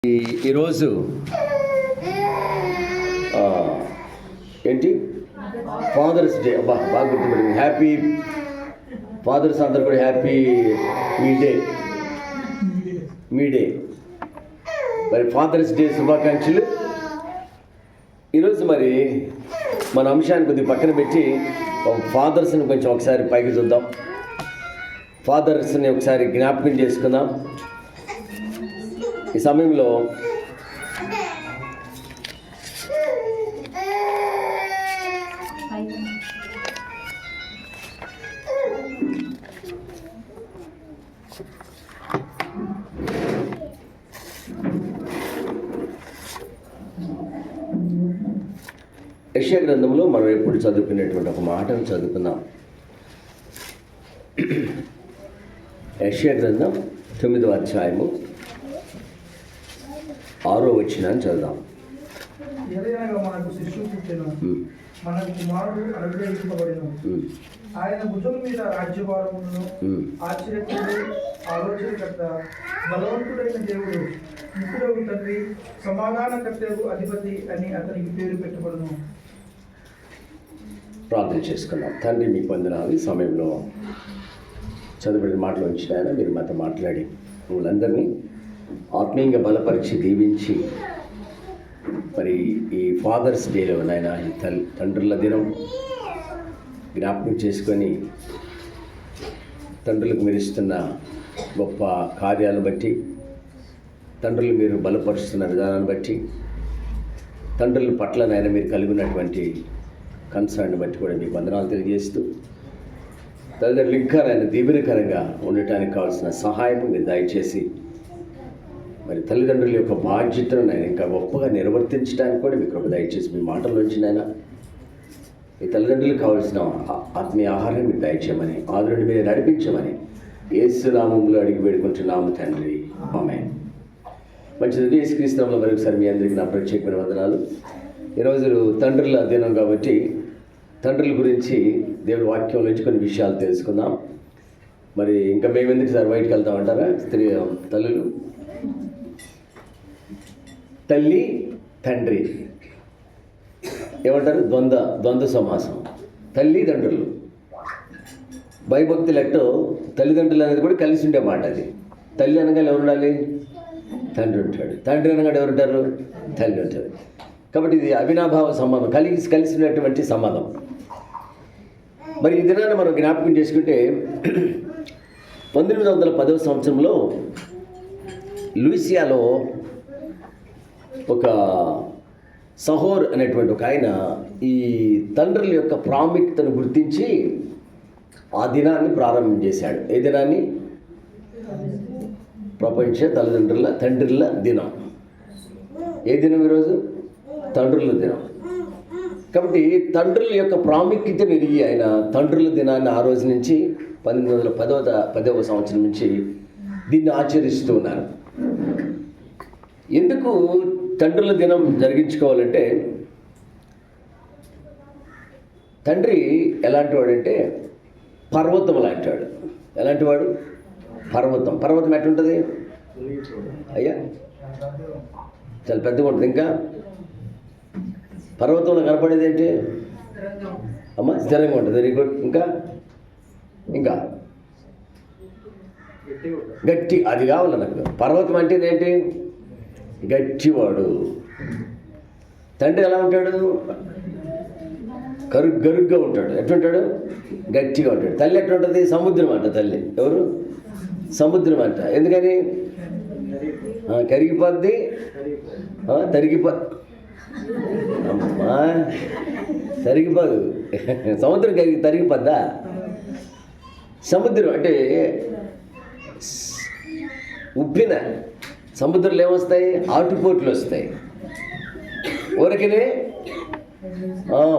ఈరోజు ఏంటి fathers day. బాగా గుర్తుపడింది. హ్యాపీ ఫాదర్స్ అందరు కూడా హ్యాపీ మీ డే. మరి ఫాదర్స్ డే శుభాకాంక్షలు. ఈరోజు మరి మన అంశాన్ని కొద్దిగా పక్కన పెట్టి ఫాదర్స్ని కొంచెం ఒకసారి పైకి చూద్దాం. ఫాదర్స్ని ఒకసారి జ్ఞాపకం చేసుకుందాం. ఈ సమయంలో యెషయా గ్రంథంలో మనం ఎప్పుడు చదువుకునేటువంటి ఒక మాటను చదువుకుందాం. యెషయా గ్రంథం 9వ అధ్యాయము 6వ వచనాన్ని చదువుదాం. మనకు శిశువు పుట్టెను, మనకు కుమారుడు అనుగ్రహింపబడెను. ఆయన భుజం మీద రాజ్యభారమును, ఆశ్చర్యకరుడు, ఆలోచనకర్త, బలవంతుడైన దేవుడు, నిత్యుడగు తండ్రి, సమాధానకర్తకు అధిపతి అని అతనికి పేరు పెట్టబడును. ప్రార్థన చేసుకున్నాం. తండ్రి మీ పొందనాలు. ఈ సమయంలో చదువుబడిన మాటలు ఉంచినాయన మీరు మాతో మాట్లాడి వాళ్ళందరినీ ఆత్మీయంగా బలపరిచి దీవించి మరి ఈ ఫాదర్స్ డేలో నాయన ఈ తండ్రుల దినం జ్ఞాపకం చేసుకొని తండ్రులకు మీరు ఇస్తున్న గొప్ప కార్యాలను బట్టి, తండ్రులు మీరు బలపరుస్తున్న విధానాన్ని బట్టి, తండ్రుల పట్ల నాయన మీరు కలిగి ఉన్నటువంటి కన్సర్న్ బట్టి కూడా మీకు వందనాలు తెలియజేస్తూ, తల్లిదండ్రులు ఇంకా నాయన దీవెనకరంగా ఉండటానికి కావాల్సిన సహాయం మీరు దయచేసి మరి తల్లిదండ్రుల యొక్క బాధ్యతను నేను ఇంకా గొప్పగా నిర్వర్తించడానికి కూడా మీకు దయచేసి మీ మాటల్లోంచి నాయన ఈ తల్లిదండ్రులకు కావాల్సిన ఆత్మీయ ఆహారం మీరు దయచేయమని, ఆదరణ మీరు నడిపించమని యేసు నామములో అడిగి వేడుకుంటున్నాము తండ్రి. ఆమేన్. మంచిది. యేసుక్రీస్తునామములో మరొకసారి మీ అందరికీ నా ప్రత్యేకమైన వందనాలు. ఈరోజు తండ్రుల దినం కాబట్టి తండ్రుల గురించి దేవుడి వాక్యం నుంచి కొన్ని విషయాలు తెలుసుకుందాం. మరి ఇంకా మేము ఎందుకు సార్ బయటికి వెళ్తామంటారా? తల్లులు, తల్లి తండ్రి ఏమంటారు? ద్వంద్వ సమాసం. తల్లిదండ్రులు భయభక్తులు ఎట్టో తల్లిదండ్రులు అనేది కూడా కలిసి ఉండే మాట. అది తల్లి అనగా ఎవరు ఉండాలి? తండ్రి ఉంటాడు. తండ్రి అనగా ఎవరు ఉంటారు? తల్లి ఉంటారు. కాబట్టి ఇది అవినాభావ సంబంధం, కలిసినటువంటి సంబంధం. మరి ఈ దినాన్ని మనం జ్ఞాపకం చేసుకుంటే 1910వ సంవత్సరంలో లూయిసియాలో ఒక సహోర్ అనేటువంటి ఒక ఆయన ఈ తండ్రుల యొక్క ప్రాముఖ్యతను గుర్తించి ఆ దినాన్ని ప్రారంభం చేశాడు. ఏ దినాన్ని? ప్రపంచ తండ్రుల దినం. ఏ దినం ఈరోజు? తండ్రుల దినం. కాబట్టి తండ్రుల యొక్క ప్రాముఖ్యతను ఎరిగి ఆయన తండ్రుల దినాన్ని ఆ రోజు నుంచి 1910వ సంవత్సరం నుంచి దీన్ని ఆచరిస్తూ ఉన్నారు. ఎందుకు తండ్రుల దినం జరిగించుకోవాలంటే, తండ్రి ఎలాంటి వాడంటే పర్వతం లాంటి వాడు. ఎలాంటి వాడు? పర్వతం ఎట్లుంటుంది అయ్యా? చాలా పెద్దగా ఉంటుంది. ఇంకా పర్వతంలో కనపడేది ఏంటి అమ్మ? స్థిరంగా ఉంటుంది. Very good. ఇంకా గట్టి. అది కావాలి నాకు. పర్వతం అంటే ఏంటి? గట్టివాడు. తండ్రి ఎలా ఉంటాడు? గరుగ్గా ఉంటాడు. ఎట్లుంటాడు? గట్టిగా ఉంటాడు. తల్లి ఎట్లుంటుంది? సముద్రం అంట. తల్లి ఎవరు? సముద్రం అంట. ఎందుకని? కరిగిపోద్ది, అమ్మా తరిగిపోదు. సముద్రం తరిగిపోద్దా? సముద్రం అంటే ఉప్పిన సముద్రంలో ఏమొస్తాయి? ఆటుపోట్లు వస్తాయి. ఊరికనే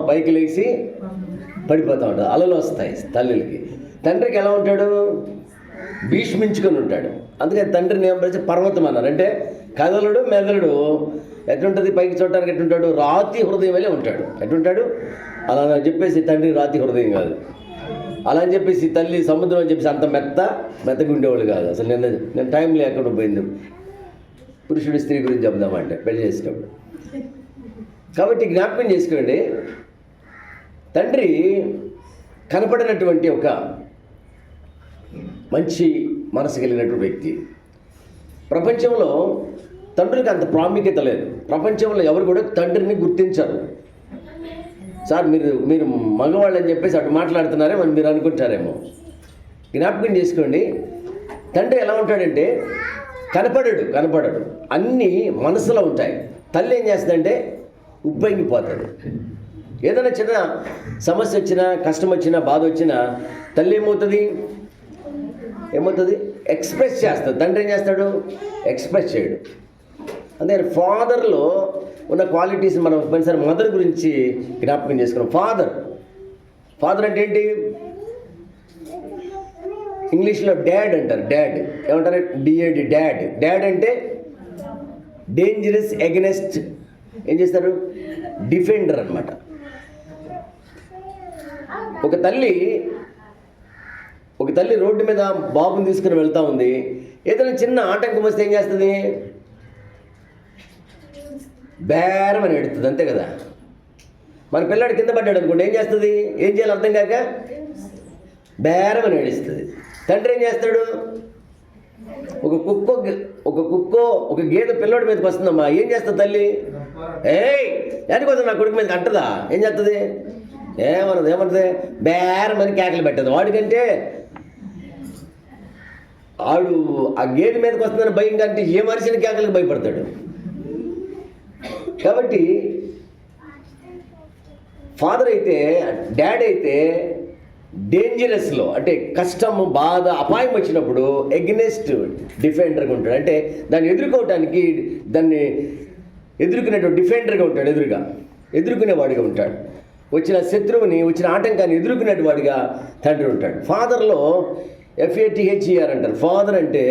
పైకి లేచి పడిపోతూ ఉంటాడు. అలలు వస్తాయి తల్లికి. తండ్రికి ఎలా ఉంటాడు? భీష్మించుకొని ఉంటాడు. అందుకని తండ్రిని ఏం పరిచి పర్వతం అన్నారు. అంటే కదలుడు మెదలుడు. ఎట్లుంటుంది? పైకి చూడటానికి ఎట్లుంటాడు? రాతి హృదయం వల్లే ఉంటాడు. ఎట్లుంటాడు? అలా అని చెప్పేసి తండ్రి రాతి హృదయం కాదు. అలా అని చెప్పేసి తల్లి సముద్రం అని చెప్పేసి అంత మెత్తగా ఉండేవాళ్ళు కాదు. అసలు నేను టైం లేకుండా పోయింది. పురుషుడు స్త్రీ గురించి చెప్దామంటే పెళ్లి చేసినప్పుడు. కాబట్టి జ్ఞాపకం చేసుకోండి, తండ్రి కనపడినటువంటి ఒక మంచి మనసు కలిగినటువంటి వ్యక్తి. ప్రపంచంలో తండ్రికి అంత ప్రాముఖ్యత లేదు. ప్రపంచంలో ఎవరు కూడా తండ్రిని గుర్తించరు. సార్ మీరు మగవాళ్ళు అని చెప్పేసి అటు మాట్లాడుతున్నారేమో అని మీరు అనుకుంటారేమో. జ్ఞాపకం చేసుకోండి, తండ్రి ఎలా ఉంటాడంటే కనపడడు, అన్నీ మనసులో ఉంటాయి. తల్లి ఏం చేస్తుందంటే ఉప్పొంగిపోతుంది. ఏదైనా చిన్న సమస్య వచ్చినా, కష్టం వచ్చినా, బాధ వచ్చినా తల్లి ఏమవుతుంది ఎక్స్ప్రెస్ చేస్తుంది. తండ్రి ఏం చేస్తాడు? ఎక్స్ప్రెస్ చేయడు. అందుకని ఫాదర్లో ఉన్న క్వాలిటీస్ మనం ఒకసారి మదర్ గురించి జ్ఞాపకం చేసుకున్నాం. ఫాదర్ అంటే ఏంటి? ఇంగ్లీష్లో డాడ్ అంటారు. డాడ్ ఏమంటారు? డిఏడి, డాడ్ అంటే డేంజరస్ ఎగెనెస్ట్ ఏం చేస్తారు? డిఫెండర్ అన్నమాట. ఒక తల్లి రోడ్డు మీద బాబుని తీసుకుని వెళ్తూ ఉంది. ఏదైనా చిన్న ఆటంకం వస్తే ఏం చేస్తుంది? బేరమని ఎడుతుంది, అంతే కదా. మన పిల్లాడు కింద పడ్డాడు అనుకోండి, ఏం చేస్తుంది? ఏం చేయాలి అర్థం కాక బేరమని ఏడుస్తుంది. తండ్రి ఏం చేస్తాడు? ఒక గేదె పిల్లోడి మీదకి వస్తుందమ్మా, ఏం చేస్తుంది తల్లి? దానికోసం నా కొడుకు మీదకి అంటదా? ఏం చేస్తుంది? ఏమన్నది? బేరమని కేకలు పెట్టదు. వాడికంటే ఆడు ఆ గేదె మీదకి వస్తుందని భయం కంటే ఏ మనిషిని కేకలకు భయపడతాడు. కాబట్టి డాడ్ అయితే డేంజరస్లో, అంటే కష్టము, బాధ, అపాయం వచ్చినప్పుడు ఎగ్నెస్ట్ డిఫెండర్గా ఉంటాడు. అంటే దాన్ని ఎదుర్కోవటానికి, దాన్ని ఎదుర్కొనేటువంటి డిఫెండర్గా ఉంటాడు. ఎదుర్కొనేవాడిగా ఉంటాడు. వచ్చిన శత్రువుని, వచ్చిన ఆటంకాన్ని ఎదుర్కొనేటి వాడిగా తండ్రి ఉంటాడు. ఫాదర్లో FATHER అంటారు. ఫాదర్ అంటే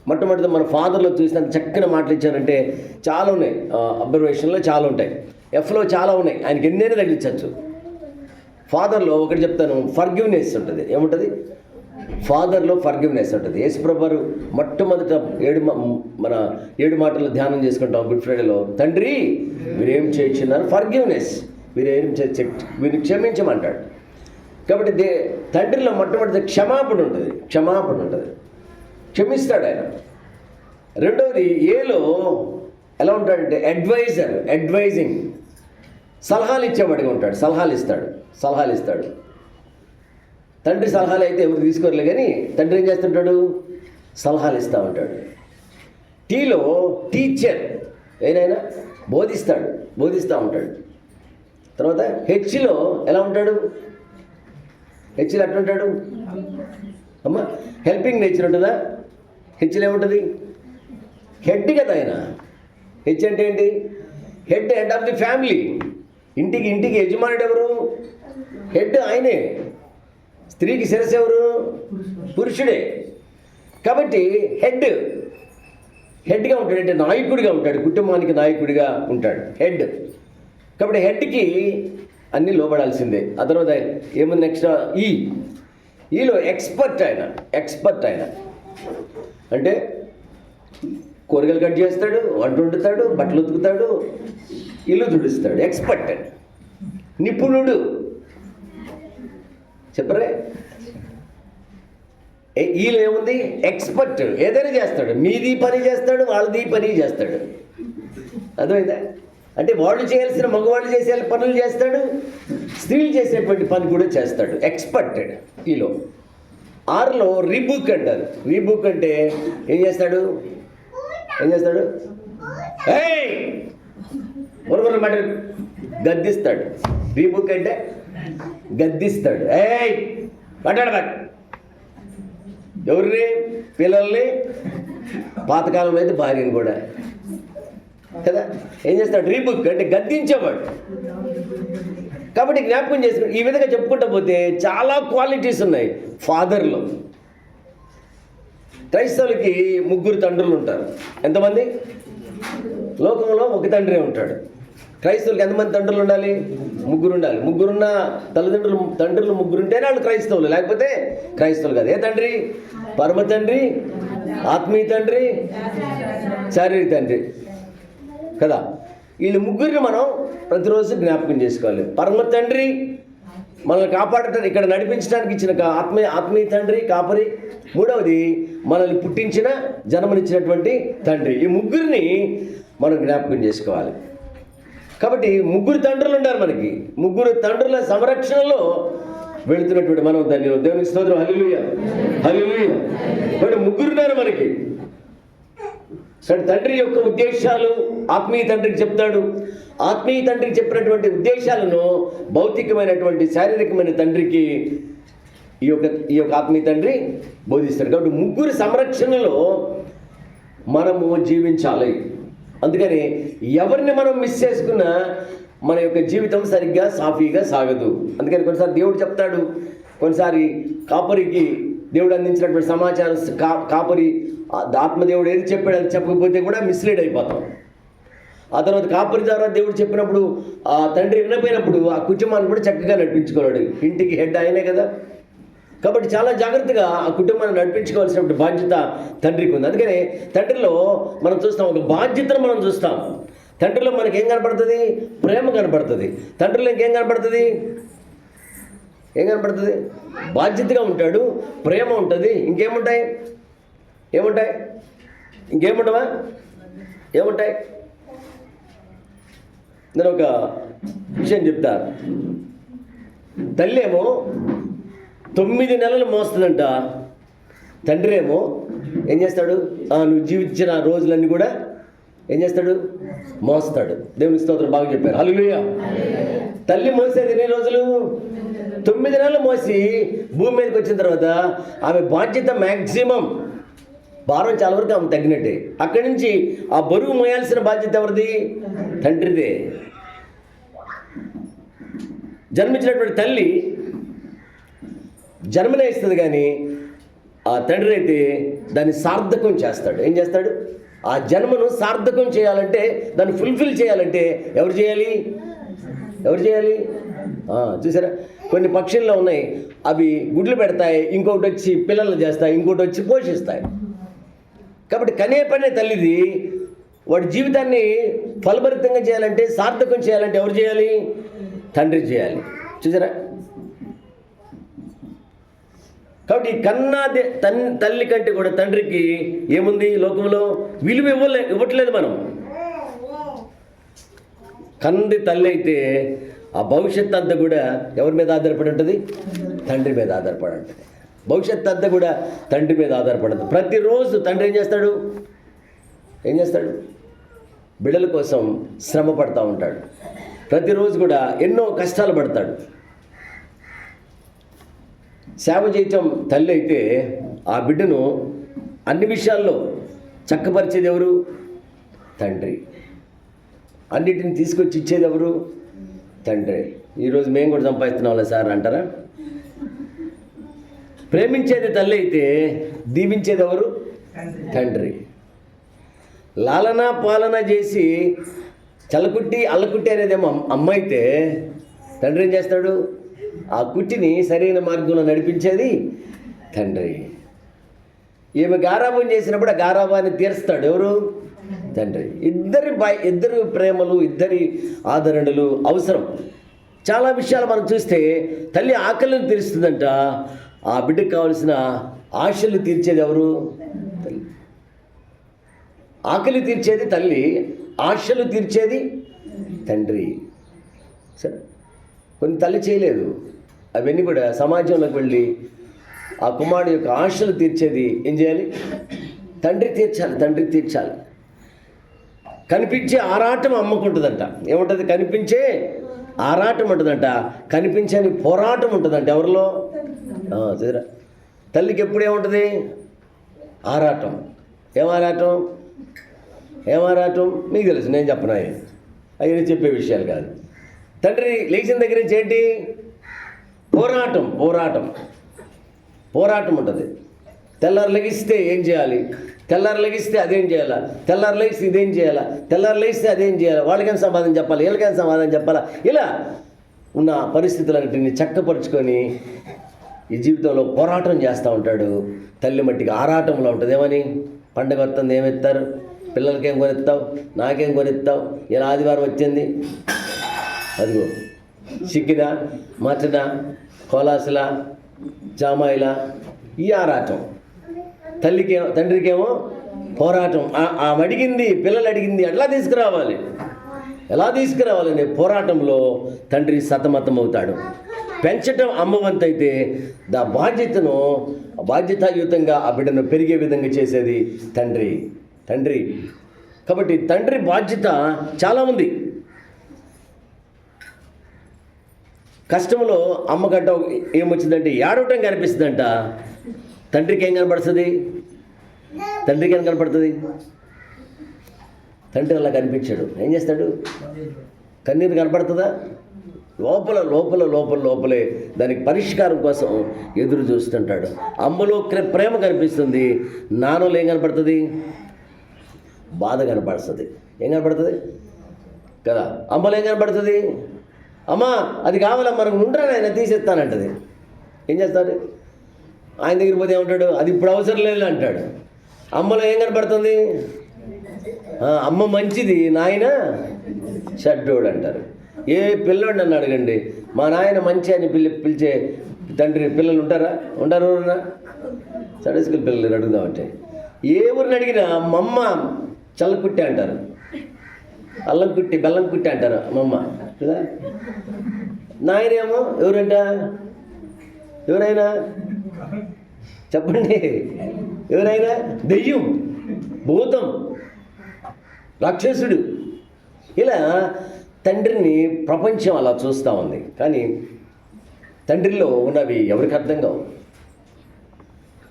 మొట్టమొదటి మన ఫాదర్లో చూసినంత చక్కని మాటలు ఇచ్చారంటే చాలా ఉన్నాయి. అబ్జర్వేషన్లో చాలా ఉంటాయి. Fలో చాలా ఉన్నాయి. ఆయనకి ఎన్నైనా తగిలించవచ్చు. ఫాదర్లో ఒకటి చెప్తాను, ఫర్గివ్నెస్ ఉంటుంది. ఏముంటుంది? ఫాదర్లో ఫర్గివ్నెస్ ఉంటుంది. యేసుప్రభువారు మొట్టమొదట 7 మాటలు ధ్యానం చేసుకుంటాం గుడ్ ఫ్రైడేలో. తండ్రి వీరేం చేయించున్నారు? ఫర్గివ్నెస్, వీరిని క్షమించమంటాడు. కాబట్టి తండ్రిలో మొట్టమొదటి క్షమాపణ ఉంటుంది. క్షమిస్తాడు ఆయన. రెండవది ఏలో ఎలా ఉంటాడంటే అడ్వైజింగ్, సలహాలు ఇచ్చేవాడిగా ఉంటాడు. సలహాలు ఇస్తాడు. తండ్రి సలహాలు అయితే ఎవరు తీసుకోరలే, కానీ తండ్రి ఏం చేస్తుంటాడు? సలహాలు ఇస్తూ ఉంటాడు. టీలో టీచర్, ఏదైనా బోధిస్తూ ఉంటాడు. తర్వాత హెచ్లో ఎలా ఉంటాడు? హెచ్లో ఎట్లుంటాడు అమ్మా? హెల్పింగ్ నేచర్ ఉంటుందా? హెచ్లో ఏముంటుంది? హెడ్ కదా ఆయన. హెచ్ అంటే ఏంటి? Head of the family. ఇంటికి యజమానుడు ఎవరు? హెడ్ ఆయనే. స్త్రీకి శిరస్సు ఎవరు? పురుషుడే. కాబట్టి హెడ్గా ఉంటాడు. అంటే నాయకుడిగా ఉంటాడు, కుటుంబానికి నాయకుడిగా ఉంటాడు హెడ్. కాబట్టి హెడ్కి అన్నీ లోబడాల్సిందే. ఆ తర్వాత ఏముంది నెక్స్ట్? ఈలో ఎక్స్పర్ట్ ఆయన. అంటే కూరగాయలు కట్ చేస్తాడు, వంట వండుతాడు, బట్టలు ఉతుకుతాడు, ఇల్లు తుడుస్తాడు. ఎక్స్పర్ట్, నిపుణుడు. చెప్పరే? ఈలో ఏముంది? ఎక్స్పర్ట్. ఏదైనా చేస్తాడు. మీది పని చేస్తాడు, వాళ్ళది పని చేస్తాడు. అర్థమైందా? అంటే వాళ్ళు చేయాల్సిన, మగవాళ్ళు చేసే పనులు చేస్తాడు, స్త్రీలు చేసేటువంటి పని కూడా చేస్తాడు. ఎక్స్పర్టెడ్ ఈలో. ఆరులో రీబుక్ అంటారు. రీబుక్ అంటే ఏం చేస్తాడు? మాట గద్దిస్తాడు. రీబుక్ అంటే గద్దిస్తాడు. మాట్లాడబాక. ఎవరిని? పిల్లల్ని, పాతకాలంలో అయితే భార్యని కూడా కదా. ఏం చేస్తాడు? రీబుక్ అంటే గద్దించేవాడు. కాబట్టి జ్ఞాపకం చేసుకుని ఈ విధంగా చెప్పుకుంటూ పోతే చాలా క్వాలిటీస్ ఉన్నాయి ఫాదర్లో. క్రైస్తవులకి 3 తండ్రులు ఉంటారు. ఎంతమంది? లోకంలో ఒక తండ్రే ఉంటాడు. క్రైస్తవులకి ఎంతమంది తండ్రులు ఉండాలి? 3 ఉండాలి. 3 తండ్రులు 3 ఉంటేనే వాళ్ళు క్రైస్తవులు, లేకపోతే క్రైస్తవులు కాదు. ఏ తండ్రి? పరమ తండ్రి, ఆత్మీయ తండ్రి, శారీరక తండ్రి కదా. వీళ్ళు ముగ్గురిని మనం ప్రతిరోజు జ్ఞాపకం చేసుకోవాలి. పరమ తండ్రి మనల్ని కాపాడటానికి, ఇక్కడ నడిపించడానికి ఇచ్చిన ఆత్మీయ తండ్రి, కాపరి. మూడవది మనల్ని పుట్టించిన, జన్మనిచ్చినటువంటి తండ్రి. ఈ ముగ్గురిని మనం జ్ఞాపకం చేసుకోవాలి. కాబట్టి ముగ్గురు తండ్రులు ఉన్నారు మనకి. ముగ్గురు తండ్రుల సంరక్షణలో వెళుతున్నటువంటి మనం ధన్యులు. దేవునికి స్తోత్రం. హల్లెలూయా, హల్లెలూయా. కాబట్టి ముగ్గురున్నారు మనకి. సరే, తండ్రి యొక్క ఉద్దేశాలు ఆత్మీయ తండ్రికి చెప్తాడు. ఆత్మీయ తండ్రికి చెప్పినటువంటి ఉద్దేశాలను భౌతికమైనటువంటి, శారీరకమైన తండ్రికి ఈ యొక్క ఆత్మీయ తండ్రి బోధిస్తాడు. కాబట్టి ముగ్గురు సంరక్షణలో మనము జీవించాలి. అందుకని ఎవరిని మనం మిస్ చేసుకున్నా మన యొక్క జీవితం సరిగ్గా సాఫీగా సాగదు. అందుకని కొన్నిసారి దేవుడు చెప్తాడు, కొన్నిసారి కాపరికి దేవుడు అందించినటువంటి సమాచారం కాపరి ఆత్మదేవుడు ఏది చెప్పాడు అది చెప్పకపోతే కూడా మిస్లీడ్ అయిపోతాం. ఆ తర్వాత కాపరి ద్వారా దేవుడు చెప్పినప్పుడు ఆ తండ్రి వినపోయినప్పుడు ఆ కుటుంబాన్ని కూడా చక్కగా నడిపించుకోలేడు. ఇంటికి హెడ్ ఆయనే కదా. కాబట్టి చాలా జాగ్రత్తగా ఆ కుటుంబాన్ని నడిపించుకోవాల్సినటువంటి బాధ్యత తండ్రికి ఉంది. అందుకని తండ్రిలో మనం చూస్తాం, ఒక బాధ్యతను మనం చూస్తాం. తండ్రిలో మనకి ఏం కనపడుతుంది? ప్రేమ కనపడుతుంది. తండ్రిలో ఇంకేం కనపడుతుంది? ఏం కనపడుతుంది? బాధ్యతగా ఉంటాడు, ప్రేమ ఉంటుంది. ఇంకేముంటాయి? ఏముంటాయి? ఇంకేముండవా? ఏముంటాయి? నేను ఒక విషయం చెప్తా. తల్లి ఏమో 9 నెలలు మోస్తుందంట. తండ్రి ఏమో ఏం చేస్తాడు? నువ్వు జీవించిన రోజులన్నీ కూడా ఏం చేస్తాడు? మోస్తాడు. దేవునికి స్తోత్రం. బాగా చెప్పారు. హల్లెలూయా. తల్లి మోసేది ఎన్ని రోజులు? 9 నెలలు మోసి భూమి మీదకి వచ్చిన తర్వాత ఆమె బాధ్యత మ్యాక్సిమం భారం చాలా వరకు ఆమె తగ్గినట్టే. అక్కడి నుంచి ఆ బరువు మోయాల్సిన బాధ్యత ఎవరిది? తండ్రిదే. జన్మించినటువంటి తల్లి జన్మనే ఇస్తుంది, కానీ ఆ తండ్రి అయితే దాన్ని సార్థకం చేస్తాడు. ఏం చేస్తాడు? ఆ జన్మను సార్థకం చేయాలంటే, దాన్ని ఫుల్ఫిల్ చేయాలంటే ఎవరు చేయాలి? ఎవరు చేయాలి? చూసారా, కొన్ని పక్షుల్లో ఉన్నాయి, అవి గుడ్లు పెడతాయి, ఇంకొకటి వచ్చి పిల్లలు చేస్తాయి, ఇంకొకటి వచ్చి పోషిస్తాయి. కాబట్టి కనే పనే తల్లిది. వాడి జీవితాన్ని ఫలభరితంగా చేయాలంటే, సార్థకం చేయాలంటే ఎవరు చేయాలి? తండ్రి చేయాలి. చూసారా. కాబట్టి కన్నా తల్లి కంటే కూడా తండ్రికి ఏముంది లోకంలో? విలువ ఇవ్వట్లేదు మనం. కంది తల్లి అయితే ఆ భవిష్యత్తు అంతా కూడా ఎవరి మీద ఆధారపడి ఉంటుంది? తండ్రి మీద ఆధారపడి ఉంటుంది. భవిష్యత్తు అంతా కూడా తండ్రి మీద ఆధారపడి ఉంటుంది. ప్రతిరోజు తండ్రి ఏం చేస్తాడు? బిడ్డల కోసం శ్రమ పడుతూ ఉంటాడు. ప్రతిరోజు కూడా ఎన్నో కష్టాలు పడతాడు. సేవ చేయటం తల్లి అయితే ఆ బిడ్డను అన్ని విషయాల్లో చక్కపరిచేది ఎవరు? తండ్రి. అన్నిటిని తీసుకొచ్చి ఇచ్చేది ఎవరు? తండ్రి. ఈరోజు మేము కూడా సంపాదిస్తున్నాంలే సార్ అంటారా? ప్రేమించేది తల్లి అయితే దీవించేది ఎవరు? తండ్రి. లాలన పాలన చేసి చల్లకుట్టి అల్లకుట్టి అనేదేమో అమ్మ అయితే, తండ్రి ఏం చేస్తాడు? ఆ కుట్టిని సరైన మార్గంలో నడిపించేది తండ్రి. ఈమె గారాబం చేసినప్పుడు ఆ గారాబాన్ని తీరుస్తాడు ఎవరు? తండ్రి. ఇద్దరు ప్రేమలు, ఇద్దరి ఆదరణలు అవసరం. చాలా విషయాలు మనం చూస్తే తల్లి ఆకలిని తీరుస్తుందంట. ఆ బిడ్డకు కావలసిన ఆశలు తీర్చేది ఎవరు? తల్లి. ఆకలి తీర్చేది తల్లి, ఆశలు తీర్చేది తండ్రి. సరే, కొన్ని తల్లి చేయలేదు, అవన్నీ కూడా సమాజంలోకి వెళ్ళి ఆ కుమారుడు యొక్క ఆశలు తీర్చేది ఏం చేయాలి? తండ్రి తీర్చాలి. కనిపించే ఆరాటం అమ్మకుంటుందంట. ఏముంటుంది? కనిపించే ఆరాటం ఉంటుందంట, కనిపించని పోరాటం ఉంటుందంట. ఎవరిలో? చూడరా, తల్లికి ఎప్పుడు ఏముంటుంది? ఆరాటం. ఏమారాటం మీకు తెలుసు, నేను చెప్పను. అవి చెప్పే విషయాలు కాదు. తండ్రి లేచిన దగ్గర నుంచి ఏంటి? పోరాటం ఉంటుంది. తెల్లారు లెగిస్తే ఏం చేయాలి? తెల్లారు లెగిస్తే అదేం చేయాలా? తెల్లారు లెగిస్తే ఇదేం చేయాలా? తెల్లారు లెగిస్తే అదేం చేయాలా? వాళ్ళకైనా సమాధానం చెప్పాలి, వీళ్ళకైనా సమాధానం చెప్పాలా? ఇలా ఉన్న పరిస్థితులన్నింటినీ చక్కపరుచుకొని ఈ జీవితంలో పోరాటం చేస్తూ ఉంటాడు. తల్లి మట్టికి ఆరాటంలో ఉంటుంది. ఏమని? పండగ వస్తుంది, ఏమెత్తారు, పిల్లలకేం కొనిస్తావు, నాకేం కొనిస్తావు, ఇలా ఆదివారం వచ్చింది, అదిగో చిక్కిన మటన కోలాసుల జామాయిల, ఈ ఆరాటం. తండ్రికేమో పోరాటం. అడిగింది, పిల్లలు అడిగింది ఎట్లా తీసుకురావాలి, ఎలా తీసుకురావాలనే పోరాటంలో తండ్రి సతమతం అవుతాడు. పెంచటం అమ్మవంతు అయితే బాధ్యతను బాధ్యతాయుతంగా ఆ బిడ్డను పెరిగే విధంగా చేసేది తండ్రి. కాబట్టి తండ్రి బాధ్యత చాలా ఉంది. కష్టంలో అమ్మగడ్డ ఏమొచ్చిందంటే ఏడవటం కనిపిస్తుందంట. తండ్రికి ఏం కనపడుతుంది? తండ్రికి ఏం కనపడుతుంది? తండ్రి అలా కనిపించాడు. ఏం చేస్తాడు? కన్నీరు కనపడుతుందా? లోపలే దానికి పరిష్కారం కోసం ఎదురు చూస్తుంటాడు. అమ్మలో ప్రేమ కనిపిస్తుంది, నాన్నలో ఏం కనపడుతుంది? బాధ కనపడుతుంది. ఏం కనపడుతుంది కదా? అమ్మలో ఏం కనపడుతుంది? అమ్మ అది కావాలా, మనకు ఉండరా, ఆయన తీసేస్తానంటది. ఏం చేస్తాడు? ఆయన దగ్గర పోతే ఏమంటాడు? అది ఇప్పుడు అవసరం లేదు అంటాడు. అమ్మలో ఏం కనపడుతుంది? అమ్మ మంచిది, నాయన షడ్డోడు అంటారు. ఏ పిల్లోడు నన్ను అడగండి, మా నాయన మంచి అని పిలిచే తండ్రి పిల్లలు ఉంటారా? ఉండరు. సండే స్కూల్ పిల్లలు అడుగుదామంటే ఏ ఊరిని అడిగినా మమ్మ చల్లకుట్టి అంటారు, అల్లం కుట్టి, బెల్లం కుట్టి అంటారు మమ్మ కదా. నాయనేమో ఎవరైనా చెప్పండి, ఎవరైనా దెయ్యం, భూతం, రాక్షసుడు. ఇలా తండ్రిని ప్రపంచం అలా చూస్తూ ఉంది. కానీ తండ్రిలో ఉన్నవి ఎవరికి అర్థం కావు.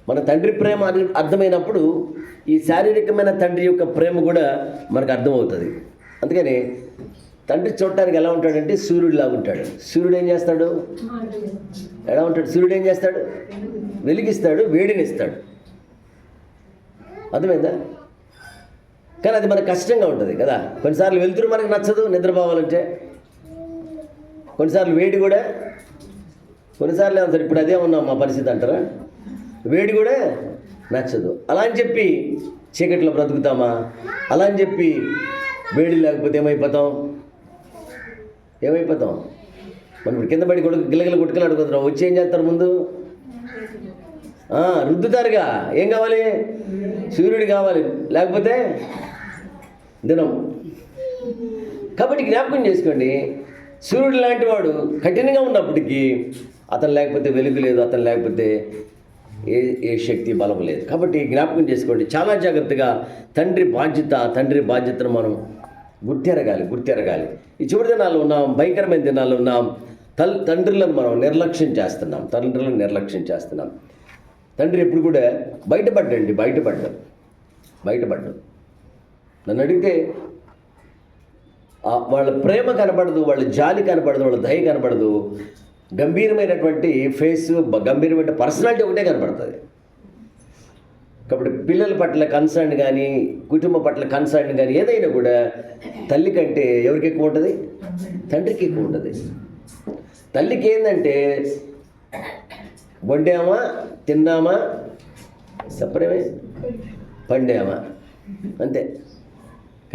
మన తండ్రి ప్రేమ అర్థమైనప్పుడు ఈ శారీరకమైన తండ్రి యొక్క ప్రేమ కూడా మనకు అర్థమవుతుంది. అందుకని తండ్రి చూడటానికి ఎలా ఉంటాడంటే సూర్యుడిలాగా ఉంటాడు. సూర్యుడు ఏం చేస్తాడు? ఎలా ఉంటాడు? సూర్యుడు ఏం చేస్తాడు? వెలిగిస్తాడు, వేడినిస్తాడు. అర్థమైందా? కానీ అది మనకు కష్టంగా ఉంటుంది కదా. కొన్నిసార్లు వెలుతురు మనకు నచ్చదు నిద్రపోవాలంటే, కొన్నిసార్లు వేడి కూడా, కొన్నిసార్లు ఏమంటారు ఇప్పుడు అదే ఉన్నాం మా పరిస్థితి అంటారా, వేడి కూడా నచ్చదు. అలా అని చెప్పి చీకట్లో బ్రతుకుతామా? అలా అని చెప్పి వేడి లేకపోతే ఏమైపోతాం? మనం ఇప్పుడు కింద పడి గిల్లగిల్ల గుట్టుకలు అడుగుతున్నాం. వచ్చి ఏం చేస్తారు? ముందు రుద్దుతారుగా. ఏం కావాలి? సూర్యుడు కావాలి, లేకపోతే దినం. కాబట్టి జ్ఞాపకం చేసుకోండి, సూర్యుడు లాంటి వాడు కఠినంగా ఉన్నప్పటికీ అతను లేకపోతే వెలుగు లేదు, అతను లేకపోతే ఏ శక్తి బలం లేదు. కాబట్టి జ్ఞాపకం చేసుకోండి, చాలా జాగ్రత్తగా తండ్రి బాధ్యతను మనం గుర్తెరగాలి. ఈ చివరి దినాల్లో ఉన్నాం, భయంకరమైన దినాల్లో ఉన్నాం. తండ్రులను మనం నిర్లక్ష్యం చేస్తున్నాం. తండ్రి ఎప్పుడు కూడా బయటపడ్డాడు. నన్ను అడిగితే వాళ్ళ ప్రేమ కనపడదు, వాళ్ళ జాలి కనపడదు, వాళ్ళ దయ కనపడదు. గంభీరమైనటువంటి ఫేస్, గంభీరమైన పర్సనాలిటీ ఒకటే కనపడుతుంది. కాబట్టి పిల్లల పట్ల కన్సర్న్ కానీ, కుటుంబ పట్ల కన్సర్న్ కానీ ఏదైనా కూడా తల్లి కంటే ఎవరికి ఎక్కువ ఉంటుంది? తండ్రికి ఎక్కువ ఉంటుంది. తల్లికి ఏంటంటే వండామా, తిన్నామా, సపరేమే, పండామా, అంతే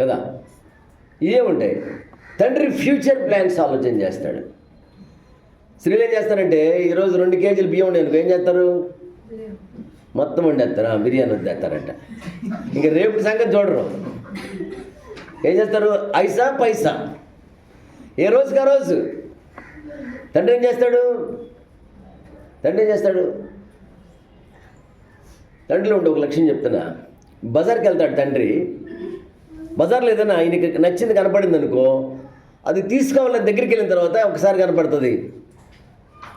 కదా. ఇవే ఉంటాయి. తండ్రి ఫ్యూచర్ ప్లాన్స్ ఆలోచన చేస్తాడు. స్త్రీలు ఏం చేస్తారంటే ఈరోజు 2 కేజీలు బియ్యం ఉండేందుకు ఏం చేస్తారు? మొత్తం వండేస్తారా, బిర్యానీ వద్దేస్తారంట. ఇంకా రేపు సంగతి చూడరు. ఏం చేస్తారు? ఐసా పైసా, ఏ రోజుకి ఆ రోజు. తండ్రి ఏం చేస్తాడు? తండ్రిలో ఉండే ఒక లక్ష్యం చెప్తున్నా. బజార్కి వెళ్తాడు తండ్రి. బజార్లో ఏదైనా ఆయనకి నచ్చింది కనపడింది అనుకో, అది తీసుకోవాలని దగ్గరికి వెళ్ళిన తర్వాత ఒకసారి కనపడుతుంది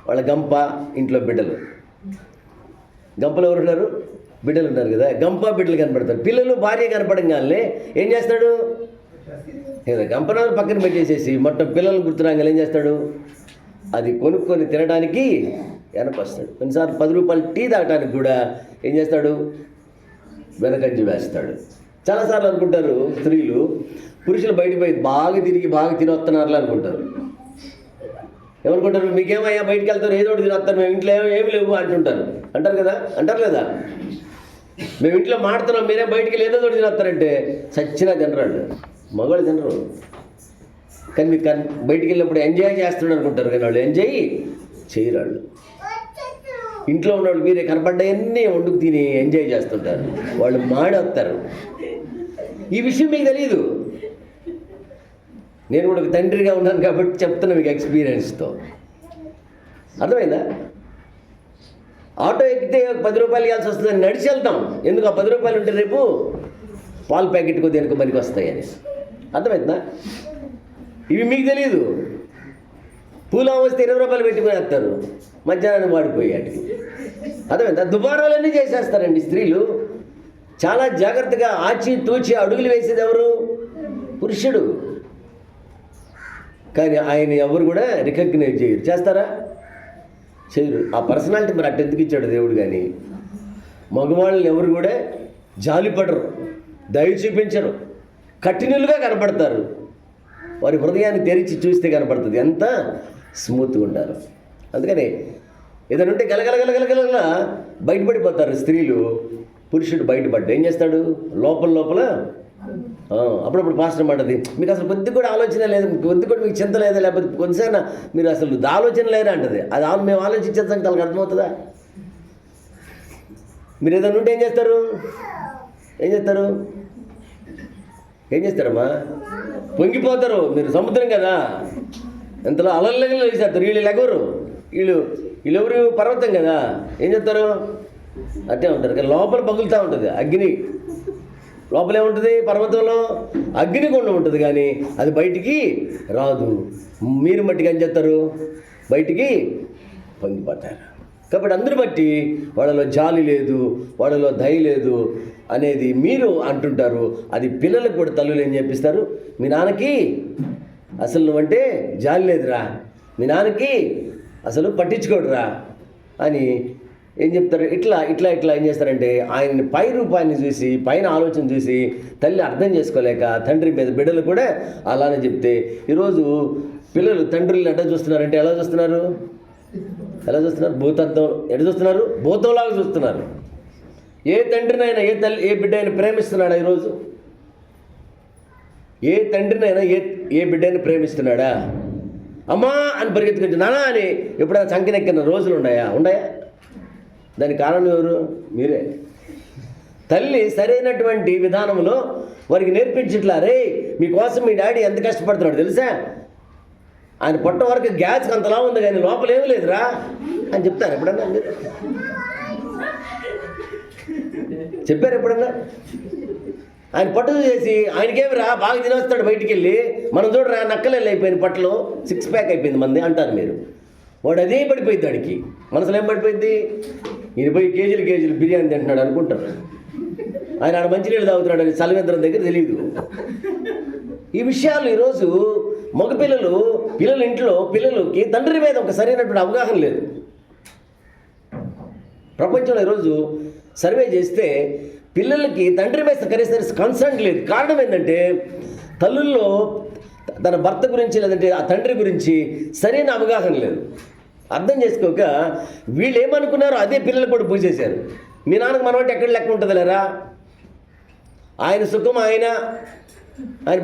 వాళ్ళ గంప, ఇంట్లో బిడ్డలు. గంపలో ఎవరు ఉన్నారు? బిడ్డలు ఉన్నారు కదా. గంప, బిడ్డలు కనపడతారు. పిల్లలు, భార్య కనపడంగానే ఏం చేస్తాడు? గంపనాలు పక్కన పెట్టేసేసి మొత్తం పిల్లలు గుర్తురాగానే ఏం చేస్తాడు? అది కొనుక్కొని తినడానికి వెనకొస్తాడు. కొన్నిసార్లు 10 రూపాయలు టీ తాగడానికి కూడా ఏం చేస్తాడు? వెనకంజి వేస్తాడు. చాలాసార్లు అనుకుంటారు స్త్రీలు, పురుషులు బయటికి పోయి బాగా తిరిగి బాగా తినొస్తున్నారులే అనుకుంటారు. ఏమనుకుంటారు, మీకేమయ్యా బయటికి వెళ్తారు, ఏదో ఒకటి తినేస్తారు, మేము ఇంట్లో ఏమి లేవు అంటుంటారు. అంటారు కదా, అంటారు లేదా? మేము ఇంట్లో మాడుతున్నాం, మీరే బయటికి వెళ్ళి ఏదో ఒకటి తినేస్తారంటే చచ్చినా తినరండి, మగవాళ్ళు తినరు. కానీ మీకు బయటికి వెళ్ళినప్పుడు ఎంజాయ్ చేస్తున్నాడు అనుకుంటారు, కానీ వాళ్ళు ఎంజాయ్ చేయరు. వాళ్ళు ఇంట్లో ఉన్నవాళ్ళు మీరే కనపడ్డాయన్నీ వండుకు తిని ఎంజాయ్ చేస్తుంటారు, వాళ్ళు మాడొస్తారు. ఈ విషయం మీకు తెలియదు. నేను కూడా ఒక తండ్రిగా ఉన్నాను కాబట్టి చెప్తున్నా మీకు ఎక్స్పీరియన్స్తో. అర్థమైందా? ఆటో ఎక్కితే 10 రూపాయలు ఇవ్వాల్సి వస్తుందని నడిచి వెళ్తాం. ఎందుకు? ఆ 10 రూపాయలు ఉంటే రేపు పాలు ప్యాకెట్కు దేనికి పనికి వస్తాయని. అర్థమైందా? ఇవి మీకు తెలియదు. పూలు వస్తే 20 రూపాయలు పెట్టుకుని వేస్తారు, మధ్యాహ్నానికి వాడిపోయాడు. అర్థమైందా? దుబారాలన్నీ చేసేస్తారండి స్త్రీలు. చాలా జాగ్రత్తగా ఆచి తూచి అడుగులు వేసేది ఎవరు? పురుషుడు. కానీ ఆయన ఎవరు కూడా రికగ్నైజ్ చేయరు. చేస్తారా? చేయరు. ఆ పర్సనాలిటీ మరి అటు ఎందుకు ఇచ్చాడు దేవుడు? కానీ మగవాళ్ళని ఎవరు కూడా జాలిపడరు, దయ చూపించరు, కఠినులుగా కనపడతారు. వారి హృదయాన్ని తెరిచి చూస్తే కనపడుతుంది ఎంత స్మూత్గా ఉంటారు. అందుకని ఏదైనా ఉంటే గలగలగలగలగల బయటపడిపోతారు స్త్రీలు. పురుషుడు బయటపడ్డా ఏం చేస్తాడు? లోపల అప్పుడప్పుడు పాస్టర్ మాటది, మీకు అసలు కొద్ది కూడా ఆలోచన లేదు, కొద్ది కూడా మీకు చింత లేదా, లేకపోతే కొద్దిసైనా మీరు అసలు ఆలోచన లేరా అంటది. అది మేము ఆలోచించేదానికి తనకు అర్థమవుతుందా? మీరు ఏదైనా ఉంటే ఏం చేస్తారమ్మా? పొంగిపోతారు. మీరు సముద్రం కదా, ఎంతలో అలల్లగలు వేసేస్తారు. వీళ్ళు ఎగరు, వీళ్ళెవరు పర్వతం కదా, ఏం చేస్తారు? అట్టే ఉంటారు. కానీ లోపల పగులుతూ ఉంటుంది అగ్ని. లోపల ఏముంటుంది? పర్వతంలో అగ్నిగుండ ఉంటుంది, కానీ అది బయటికి రాదు. మీరు మట్టికి ఏం చేస్తారు? బయటికి పొంగిపోతారు. కాబట్టి అందరు బట్టి వాళ్ళలో జాలి లేదు, వాళ్ళలో దయ లేదు అనేది మీరు అంటుంటారు. అది పిల్లలకు కూడా తల్లులు ఏం చెప్పిస్తారు? మీ నాన్నకి అసలు నువ్వంటే జాలి లేదురా, మీ నాన్నకి అసలు పట్టించుకోడురా అని ఏం చెప్తారు? ఇట్లా ఏం చేస్తారంటే ఆయన్ని పై రూపాన్ని చూసి, పైన ఆలోచన చూసి తల్లి అర్థం చేసుకోలేక తండ్రి మీద బిడ్డలు కూడా అలానే చెప్తే, ఈరోజు పిల్లలు తండ్రులను ఎట్లా చూస్తున్నారంటే ఎలా చూస్తున్నారు? భూతత్వం ఎట్లా చూస్తున్నారు? భూతంలాగా చూస్తున్నారు. ఏ తండ్రినైనా ఏ బిడ్డ అయినా ప్రేమిస్తున్నాడా ఈరోజు? ఏ తండ్రినైనా ఏ బిడ్డని ప్రేమిస్తున్నాడా? అమ్మా అని పరిగెత్తుకొచ్చి నానా అని ఎప్పుడైనా సంఖ్యనెక్కిన రోజులు ఉన్నాయా? దానికి కారణం ఎవరు? మీరే. తల్లి సరైనటువంటి విధానంలో వారికి నేర్పించట్లా. రే మీకోసం మీ డాడీ ఎంత కష్టపడుతున్నాడు తెలుసా, ఆయన పొట్ట వరకు గ్యాస్కి అంతలా ఉంది కానీ లోపల ఏమీ లేదురా అని చెప్తారు. ఎప్పుడన్నా మీరు చెప్పారు? ఎప్పుడన్నా ఆయన పొట్ట చేసి ఆయనకేమిరా బాగా తినేస్తాడు బయటికి వెళ్ళి, మనం చూడరా నక్కలెళ్ళి అయిపోయింది, పొట్టలో 6 ప్యాక్ అయిపోయింది మంది అంటారు మీరు. వాడు అదే పడిపోయింది, వాడికి మనసులో ఏం పడిపోయింది? ఈయన పోయి కేజీలు బిర్యానీ తింటున్నాడు అనుకుంటారు. ఆయన ఆడ మంచినీళ్ళు తాగుతున్నాడు అని చలవేంద్రం దగ్గర తెలియదు. ఈ విషయాలు ఈరోజు పిల్లల ఇంట్లో పిల్లలకి తండ్రి మీద ఒక సరైనటువంటి అవగాహన లేదు. ప్రపంచంలో ఈరోజు సర్వే చేస్తే పిల్లలకి తండ్రి మీద కనీసం కన్సర్న్ లేదు. కారణం ఏంటంటే తల్లుల్లో తన భర్త గురించి లేదంటే ఆ తండ్రి గురించి సరైన అవగాహన లేదు. అర్థం చేసుకోక వీళ్ళు ఏమనుకున్నారో అదే పిల్లలకు కూడా పూసేశారు. మీ నాన్నకు మనమంటే ఎక్కడ లెక్క ఉంటుంది లేరా, ఆయన సుఖం ఆయన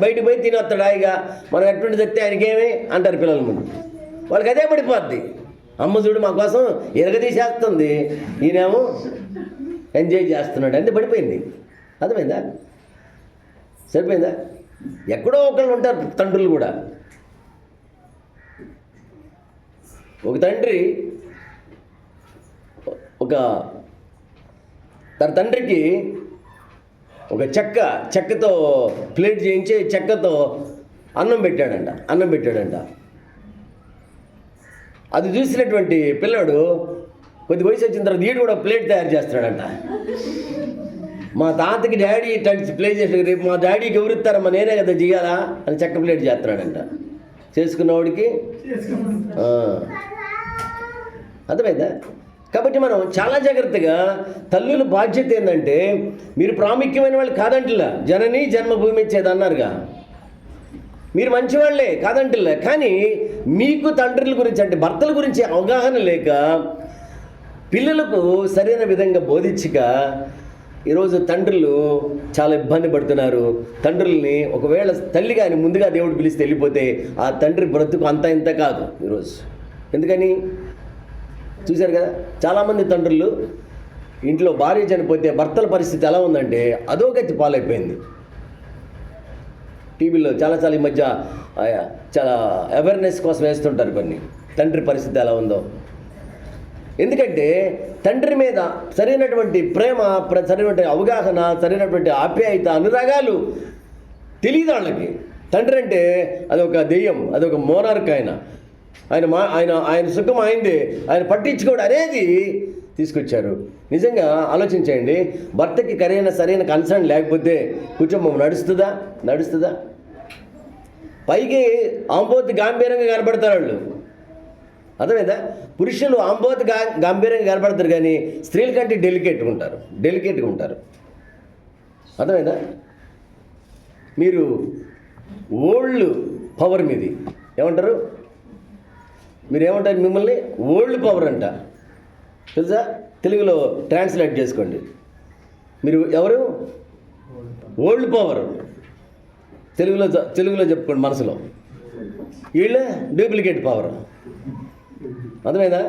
బయటకు పోయి తినొస్తాడు హాయిగా, మనం ఎటువంటి చెప్తే ఆయనకేమి అంటారు పిల్లల ముందు. వాళ్ళకి అదే పడిపోద్ది. అమ్మ చూడు మా కోసం ఎరగదీసేస్తుంది, ఈయనేమో ఎంజాయ్ చేస్తున్నాడు, అంతే పడిపోయింది. అర్థమైందా? సరిపోయిందా? ఎక్కడో ఒకళ్ళు ఉంటారు తండ్రులు కూడా. ఒక తండ్రి తన తండ్రికి ఒక చెక్కతో ప్లేట్ చేయించి చెక్కతో అన్నం పెట్టాడంట. అది చూసినటువంటి పిల్లాడు కొద్ది వయసు వచ్చిన తర్వాత వీడు కూడా ప్లేట్ తయారు చేస్తున్నాడంట. మా తాతకి డాడీ ఇట్లాంటి ప్లే చేసిన, రేపు మా డాడీకి ఎవరిస్తారమ్మా నేనే కదా చేయాలా అని చెక్క ప్లేట్ చేస్తున్నాడంట చేసుకున్నవాడికి. అర్థమైందా? కాబట్టి మనం చాలా జాగ్రత్తగా తల్లుల బాధ్యత ఏంటంటే, మీరు ప్రాముఖ్యమైన వాళ్ళు కాదంటలా, జనని జన్మభూమి ఇచ్చేది అన్నారుగా, మీరు మంచివాళ్లే కాదంటే, కానీ మీకు తండ్రుల గురించి అంటే భర్తల గురించి అవగాహన లేక పిల్లలకు సరైన విధంగా బోధించక ఈరోజు తండ్రులు చాలా ఇబ్బంది పడుతున్నారు. తండ్రుల్ని ఒకవేళ తల్లి కానీ ముందుగా దేవుడు పిలిస్తే వెళ్ళిపోతే ఆ తండ్రి బ్రతుకు అంత ఇంత కాదు ఈరోజు. ఎందుకని చూశారు కదా, చాలామంది తండ్రులు ఇంట్లో భార్య చనిపోతే భర్తల పరిస్థితి ఎలా ఉందంటే అధోగతి పాలైపోయింది. టీవీలో చాలా ఈ మధ్య చాలా అవేర్నెస్ కోసం వేస్తుంటారు కొన్ని, తండ్రి పరిస్థితి ఎలా ఉందో. ఎందుకంటే తండ్రి మీద సరైనటువంటి ప్రేమ, సరైనటువంటి అవగాహన, సరైనటువంటి ఆప్యాయత, అనురాగాలు తెలియదు వాళ్ళకి. తండ్రి అంటే అదొక దెయ్యం, అదొక మోనార్క్. ఆయన సుఖం అయింది, ఆయన పట్టించుకోడు అనేది తీసుకొచ్చారు. నిజంగా ఆలోచించండి, భర్తకి సరైన కన్సర్న్ లేకపోతే కుటుంబం నడుస్తుందా? పైకి ఆంబోతు గాంభీర్యంగా కనబడతారు వాళ్ళు, అర్థమైందా? పురుషులు ఆంబోతు గాంభీర్యంగా కనబడతారు, కానీ స్త్రీల కంటే డెలికేట్గా ఉంటారు. అర్థమైందా? మీరు ఓల్డ్ పవర్ మీది ఏమంటారు? మీరు ఏమంటారు? మిమ్మల్ని ఓల్డ్ పవర్ అంట, తెలుసా? తెలుగులో ట్రాన్స్లేట్ చేసుకోండి. మీరు ఎవరు? Whole power. తెలుగులో చెప్పుకోండి మనసులో. వీళ్ళే డూప్లికేట్ పవర్. అర్థమైందా?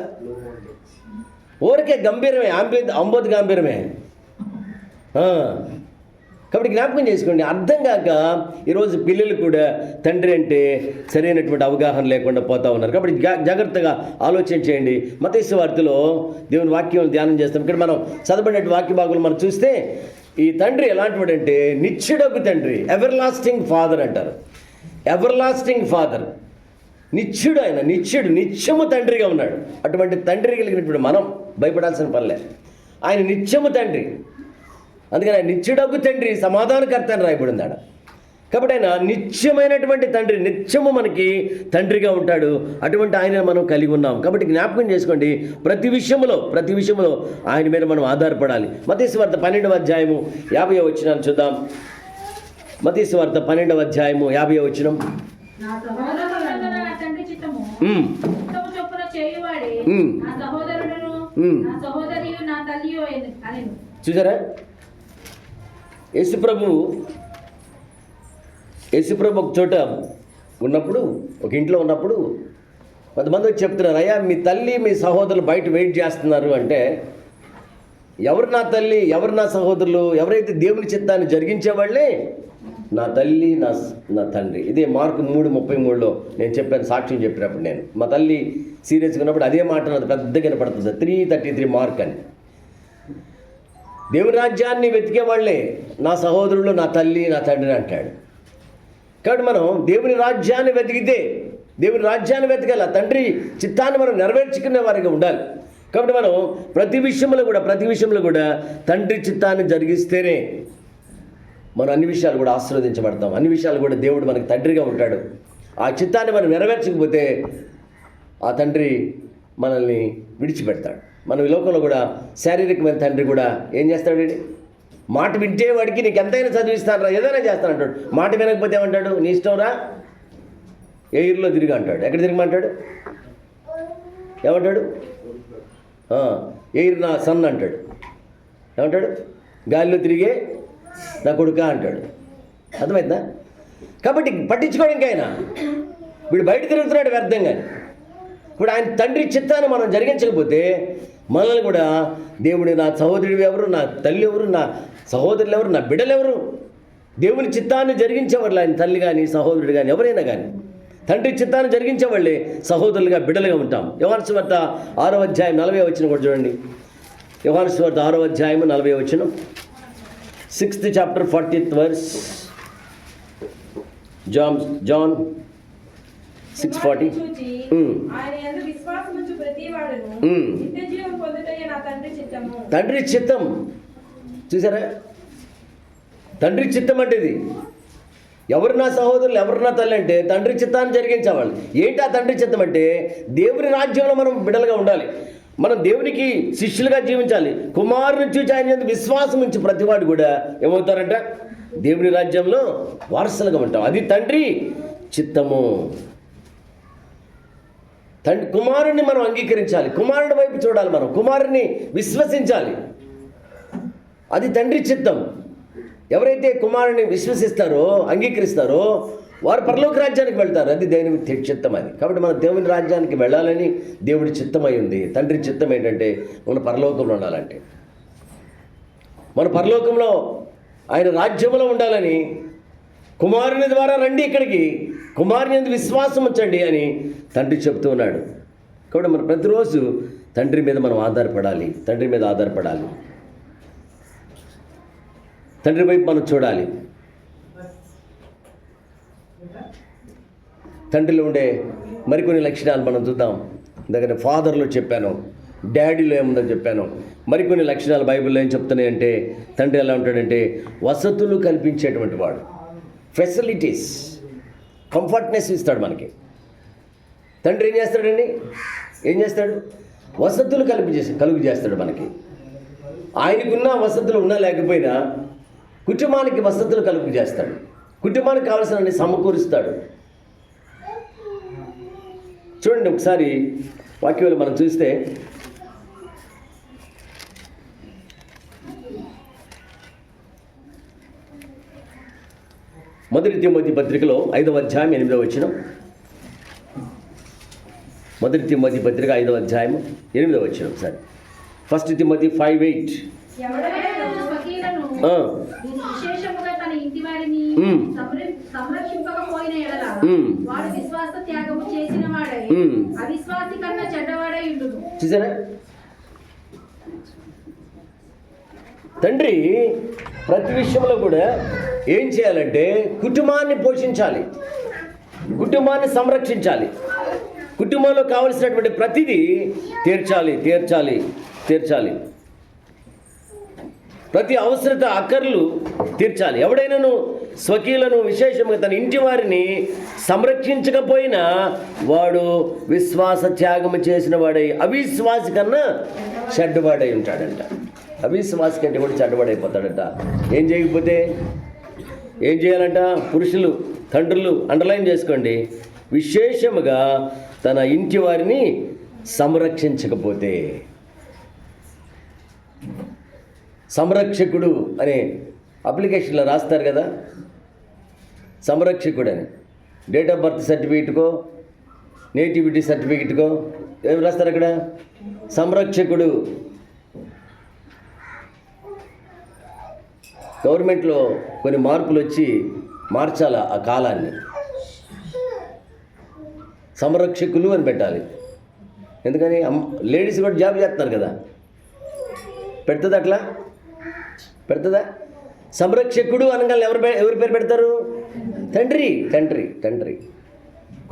ఊరికే గంభీరమే, అంబోతు గంభీరమే. కాబట్టి జ్ఞాపకం చేసుకోండి. అర్థం కాక ఈరోజు పిల్లలు కూడా తండ్రి అంటే సరైనటువంటి అవగాహన లేకుండా పోతా ఉన్నారు. కాబట్టి జాగ్రత్తగా ఆలోచన చేయండి. మత్తయి సువార్తలో దేవుని వాక్యం ధ్యానం చేస్తాం. ఇక్కడ మనం చదవబడినటువంటి వాక్య భాగంలో మనం చూస్తే ఈ తండ్రి ఎలాంటివాడు అంటే నిత్యుడొక తండ్రి, ఎవర్ లాస్టింగ్ ఫాదర్ అంటారు. ఎవర్ లాస్టింగ్ ఫాదర్, నిత్యుడు. ఆయన నిత్యము తండ్రిగా ఉన్నాడు. అటువంటి తండ్రి కలిగినప్పుడు మనం భయపడాల్సిన పనిలే. ఆయన నిత్యము తండ్రి, అందుకని ఆయన నిత్యుడొక తండ్రి, సమాధానకర్త అని రాయబడింది ఆడ. కాబట్టి ఆయన నిత్యమైనటువంటి తండ్రి, నిత్యము మనకి తండ్రిగా ఉంటాడు. అటువంటి ఆయన మనం కలిగి ఉన్నాం. కాబట్టి జ్ఞాపకం చేసుకోండి, ప్రతి విషయంలో ఆయన మీద మనం ఆధారపడాలి. మత్తయి సువార్త 12వ అధ్యాయము 50వ వచనాన్ని చూద్దాం. మత్తయి సువార్త 12వ అధ్యాయము 50వ వచనం. చూసారా? యేసుప్రభు ఒక చోట ఉన్నప్పుడు, ఒక ఇంట్లో ఉన్నప్పుడు కొంతమంది వచ్చి చెప్తున్నారు, అయ్యా మీ తల్లి మీ సహోదరులు బయట వెయిట్ చేస్తున్నారు అంటే, ఎవరు నా తల్లి, ఎవరు నా సహోదరులు? ఎవరైతే దేవుని చిత్తాన్ని జరిగించేవాళ్ళే నా తల్లి, నా తండ్రి. ఇదే మార్కు 3:33లో నేను చెప్పాను, సాక్ష్యం చెప్పినప్పుడు నేను మా తల్లి సీరియస్గా ఉన్నప్పుడు అదే మాట నాకు పెద్దగా వినపడుతుంది. 3:33 మార్క్ అని. దేవుని రాజ్యాన్ని వెతికే వాళ్ళే నా సహోదరులు, నా తల్లి, నా తండ్రి అంటాడు. కాబట్టి మనం దేవుని రాజ్యాన్ని వెతకాలి. తండ్రి చిత్తాన్ని మనం నెరవేర్చుకునే వారిగా ఉండాలి. కాబట్టి మనం ప్రతి విషయంలో కూడా తండ్రి చిత్తాన్ని జరిగిస్తేనే మనం అన్ని విషయాలు కూడా ఆశీర్వదించబడతాం. అన్ని విషయాలు కూడా దేవుడు మనకు తండ్రిగా ఉంటాడు. ఆ చిత్తాన్ని మనం నెరవేర్చకపోతే ఆ తండ్రి మనల్ని విడిచిపెడతాడు. మనం ఈ లోకంలో కూడా శారీరకమైన తండ్రి కూడా ఏం చేస్తాడు? మాట వింటే వాడికి నీకు ఎంతైనా చదివిస్తానరా, ఏదైనా చేస్తానంటాడు. మాట వినకపోతే ఏమంటాడు? నీ ఇష్టంరా, ఎయిర్లో తిరిగి అంటాడు. ఎక్కడ తిరగమంటాడు? ఏమంటాడు? ఎయిర్ నా సన్ అంటాడు. ఏమంటాడు? గాలిలో తిరిగే నా కొడుక అంటాడు. అర్థమైందా? కాబట్టి పట్టించుకోవడానికి ఆయన వీడు బయట తిరుగుతున్నాడు వ్యర్థంగా. ఇప్పుడు ఆయన తండ్రి చిత్తాన్ని మనం జరిగించకపోతే మనల్ని కూడా దేవుడు, నా సహోదరుడు ఎవరు, నా తల్లి ఎవరు, నా సహోదరులు ఎవరు, నా బిడ్డలు ఎవరు? దేవుని చిత్తాన్ని జరిగించేవాళ్ళు ఆయన తల్లి కానీ సహోదరుడు కానీ ఎవరైనా కానీ తండ్రి చిత్తాన్ని జరిగించేవాళ్ళే సహోదరులుగా బిడ్డలుగా ఉంటాం. యోహాను సువార్త 6వ అధ్యాయం 40వ వచనం కూడా చూడండి. యోహాను సువార్త 6వ అధ్యాయం 40వ వచనం, 6th chapter 40th verse. John 6:40. తండ్రి చిత్తం. చూసారా? తండ్రి చిత్తం అంటే ఇది. ఎవరు నా సహోదరులు, ఎవరు నా తల్లి అంటే తండ్రి చిత్తాన్ని జరిగించేవాళ్ళు. ఏంటి ఆ తండ్రి చిత్తం అంటే? దేవుని రాజ్యంలో మనం బిడ్డలుగా ఉండాలి. మనం దేవునికి శిష్యులుగా జీవించాలి. కుమారుని చూచి ఆయన యందు విశ్వాసం ఉంచి ప్రతివాడు కూడా ఏమవుతారంట? దేవుని రాజ్యంలో వారసులుగా ఉంటాం. అది తండ్రి చిత్తము. కుమారుణ్ణి మనం అంగీకరించాలి, కుమారుడి వైపు చూడాలి, మనం కుమారుని విశ్వసించాలి. అది తండ్రి చిత్తం. ఎవరైతే కుమారుని విశ్వసిస్తారో, అంగీకరిస్తారో వారు పరలోక రాజ్యానికి వెళ్తారు. అది దేవుని చిత్తం. అది కాబట్టి మన దేవుని రాజ్యానికి వెళ్ళాలని దేవుడి చిత్తమై ఉంది. తండ్రి చిత్తం ఏంటంటే మన పరలోకంలో ఉండాలంటే, మన పరలోకంలో ఆయన రాజ్యంలో ఉండాలని, కుమారుని ద్వారా రండి ఇక్కడికి, కుమారుని యందు విశ్వాసం ఉంచండి అని తండ్రి చెప్తూ ఉన్నాడు. కాబట్టి మనం ప్రతిరోజు తండ్రి మీద మనం ఆధారపడాలి, తండ్రి మీద ఆధారపడాలి, తండ్రి వైపు మనం చూడాలి. తండ్రిలో ఉండే మరికొన్ని లక్షణాలు మనం చూద్దాం. దగ్గర ఫాదర్లో చెప్పాను, డాడీలో ఏముందో చెప్పాను. మరికొన్ని లక్షణాలు బైబిల్లో ఏం చెప్తున్నాయంటే తండ్రి ఎలా ఉంటాడంటే వసతులు కల్పించేటువంటి వాడు. ఫెసిలిటీస్, కంఫర్ట్నెస్ ఇస్తాడు మనకి. తండ్రి ఏం చేస్తాడండి? ఏం చేస్తాడు? వసతులు కలుగు చేస్తాడు మనకి. ఆయనకున్న వసతులు ఉన్నా లేకపోయినా కుటుంబానికి వసతులు కలుగు చేస్తాడు, కుటుంబానికి కావాల్సిన సమకూరుస్తాడు. చూడండి ఒకసారి వాక్యంలో మనం చూస్తే మొదటి తిమోతి పత్రికలో 5వ అధ్యాయం 8వ వచనం. మొదటి తిమోతి పత్రిక 5వ అధ్యాయం 8వ వచనం. సరే, ఫస్ట్ తిమోతి 5:8. విశేషముగా తన ఇంటి వారిని సంరక్షింపకపోయిన ఎడల వాడు విశ్వాస త్యాగము చేసిన వాడై అవిశ్వాసి కన్నా చెడ్డవాడై ఉండును. చూసారా? తండ్రి ప్రతి విషయంలో కూడా ఏం చేయాలంటే కుటుంబాన్ని పోషించాలి, కుటుంబాన్ని సంరక్షించాలి, కుటుంబంలో కావలసినటువంటి ప్రతిదీ తీర్చాలి. ప్రతి అవసరత అక్కర్లు తీర్చాలి. ఎవడైనాను స్వకీయులను విశేషంగా తన ఇంటి వారిని సంరక్షించకపోయినా వాడు విశ్వాస త్యాగము చేసిన వాడై అవిశ్వాసి కన్నా చెడ్డవాడై ఉంటాడంట. అవిశ్వాసి కంటే కూడా చెడ్డవాడైపోతాడంట. ఏం చేయకపోతే ఏం చేయాలంట? పురుషులు, తండ్రులు అండర్లైన్ చేసుకోండి, విశేషముగా తన ఇంటి వారిని సంరక్షించకపోతే. సంరక్షకుడు అనే అప్లికేషన్లో రాస్తారు కదా, సంరక్షకుడు అని. డేట్ ఆఫ్ బర్త్ సర్టిఫికేట్కో నేటివిటీ సర్టిఫికేట్కో ఏం రాస్తారు అక్కడ? సంరక్షకుడు. గవర్నమెంట్లో కొన్ని మార్పులు వచ్చి మార్చాల ఆ కాలాన్ని. సంరక్షకులు అని పెట్టాలి. ఎందుకని? లేడీస్ కూడా జాబ్ చేస్తున్నారు కదా, పెడుతుంది అట్లా పెడుతుందా? సంరక్షకుడు అనగానే ఎవరి పేరు పెడతారు? తండ్రి.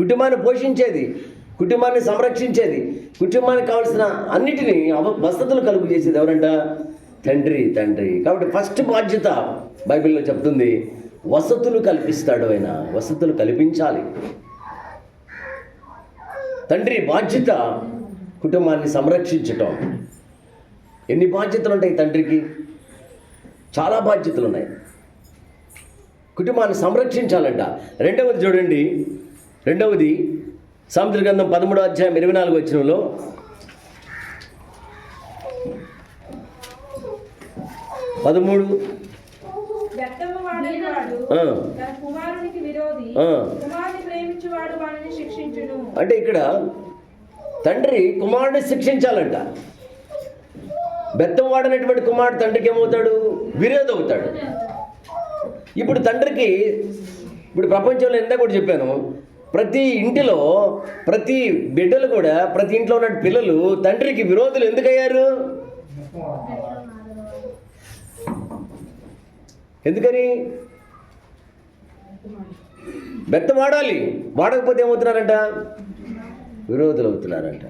కుటుంబాన్ని పోషించేది, కుటుంబాన్ని సంరక్షించేది, కుటుంబానికి కావాల్సిన అన్నిటినీ వసతులు కలుగు చేసేది ఎవరంట? తండ్రి. కాబట్టి ఫస్ట్ బాధ్యత బైబిల్లో చెప్తుంది వసతులు కల్పిస్తాడు ఆయన. వసతులు కల్పించాలి. తండ్రి బాధ్యత కుటుంబాన్ని సంరక్షించటం. ఎన్ని బాధ్యతలు ఉంటాయి తండ్రికి? చాలా బాధ్యతలు ఉన్నాయి. కుటుంబాన్ని సంరక్షించాలంట. రెండవది చూడండి, సామెతల గ్రంథం 13వ అధ్యాయం 24వ వచనంలో అంటే ఇక్కడ తండ్రి కుమారుడిని శిక్షించాలంట. బెత్తం వాడనటువంటి కుమారుడు తండ్రికి ఏమవుతాడు? విరోధి అవుతాడు. ఇప్పుడు తండ్రికి, ఇప్పుడు ప్రపంచంలో ఇందాక కూడా చెప్పాను, ప్రతి ఇంటిలో ప్రతి బిడ్డలు కూడా, ప్రతి ఇంట్లో ఉన్న పిల్లలు తండ్రికి విరోధులు ఎందుకయ్యారు? ఎందుకని? బెత్తం వాడాలి, వాడకపోతే ఏమవుతున్నారంట? విరోధులు అవుతున్నారంట.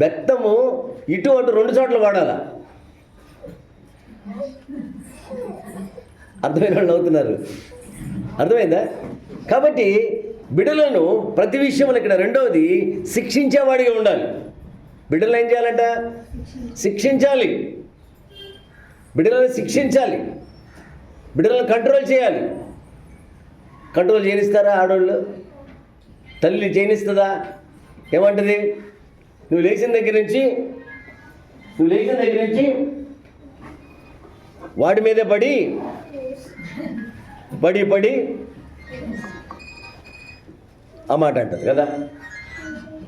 బెత్తము ఇటు అటు 2 చోట్ల వాడాల. అర్థమైన వాళ్ళు అవుతున్నారు. అర్థమైందా? కాబట్టి బిడ్డలను ప్రతి విషయంలో ఇక్కడ రెండవది శిక్షించేవాడిగా ఉండాలి. బిడ్డలు ఏం చేయాలంట? శిక్షించాలి. బిడ్డలను శిక్షించాలి, బిడ్డలను కంట్రోల్ చేయాలి. కంట్రోల్ చేయనిస్తారా ఆడవాళ్ళు? తల్లి చేయనిస్తుందా? ఏమంటది? నువ్వు లేచిన దగ్గర నుంచి వాడి మీదే పడి ఆ మాట అంటది కదా.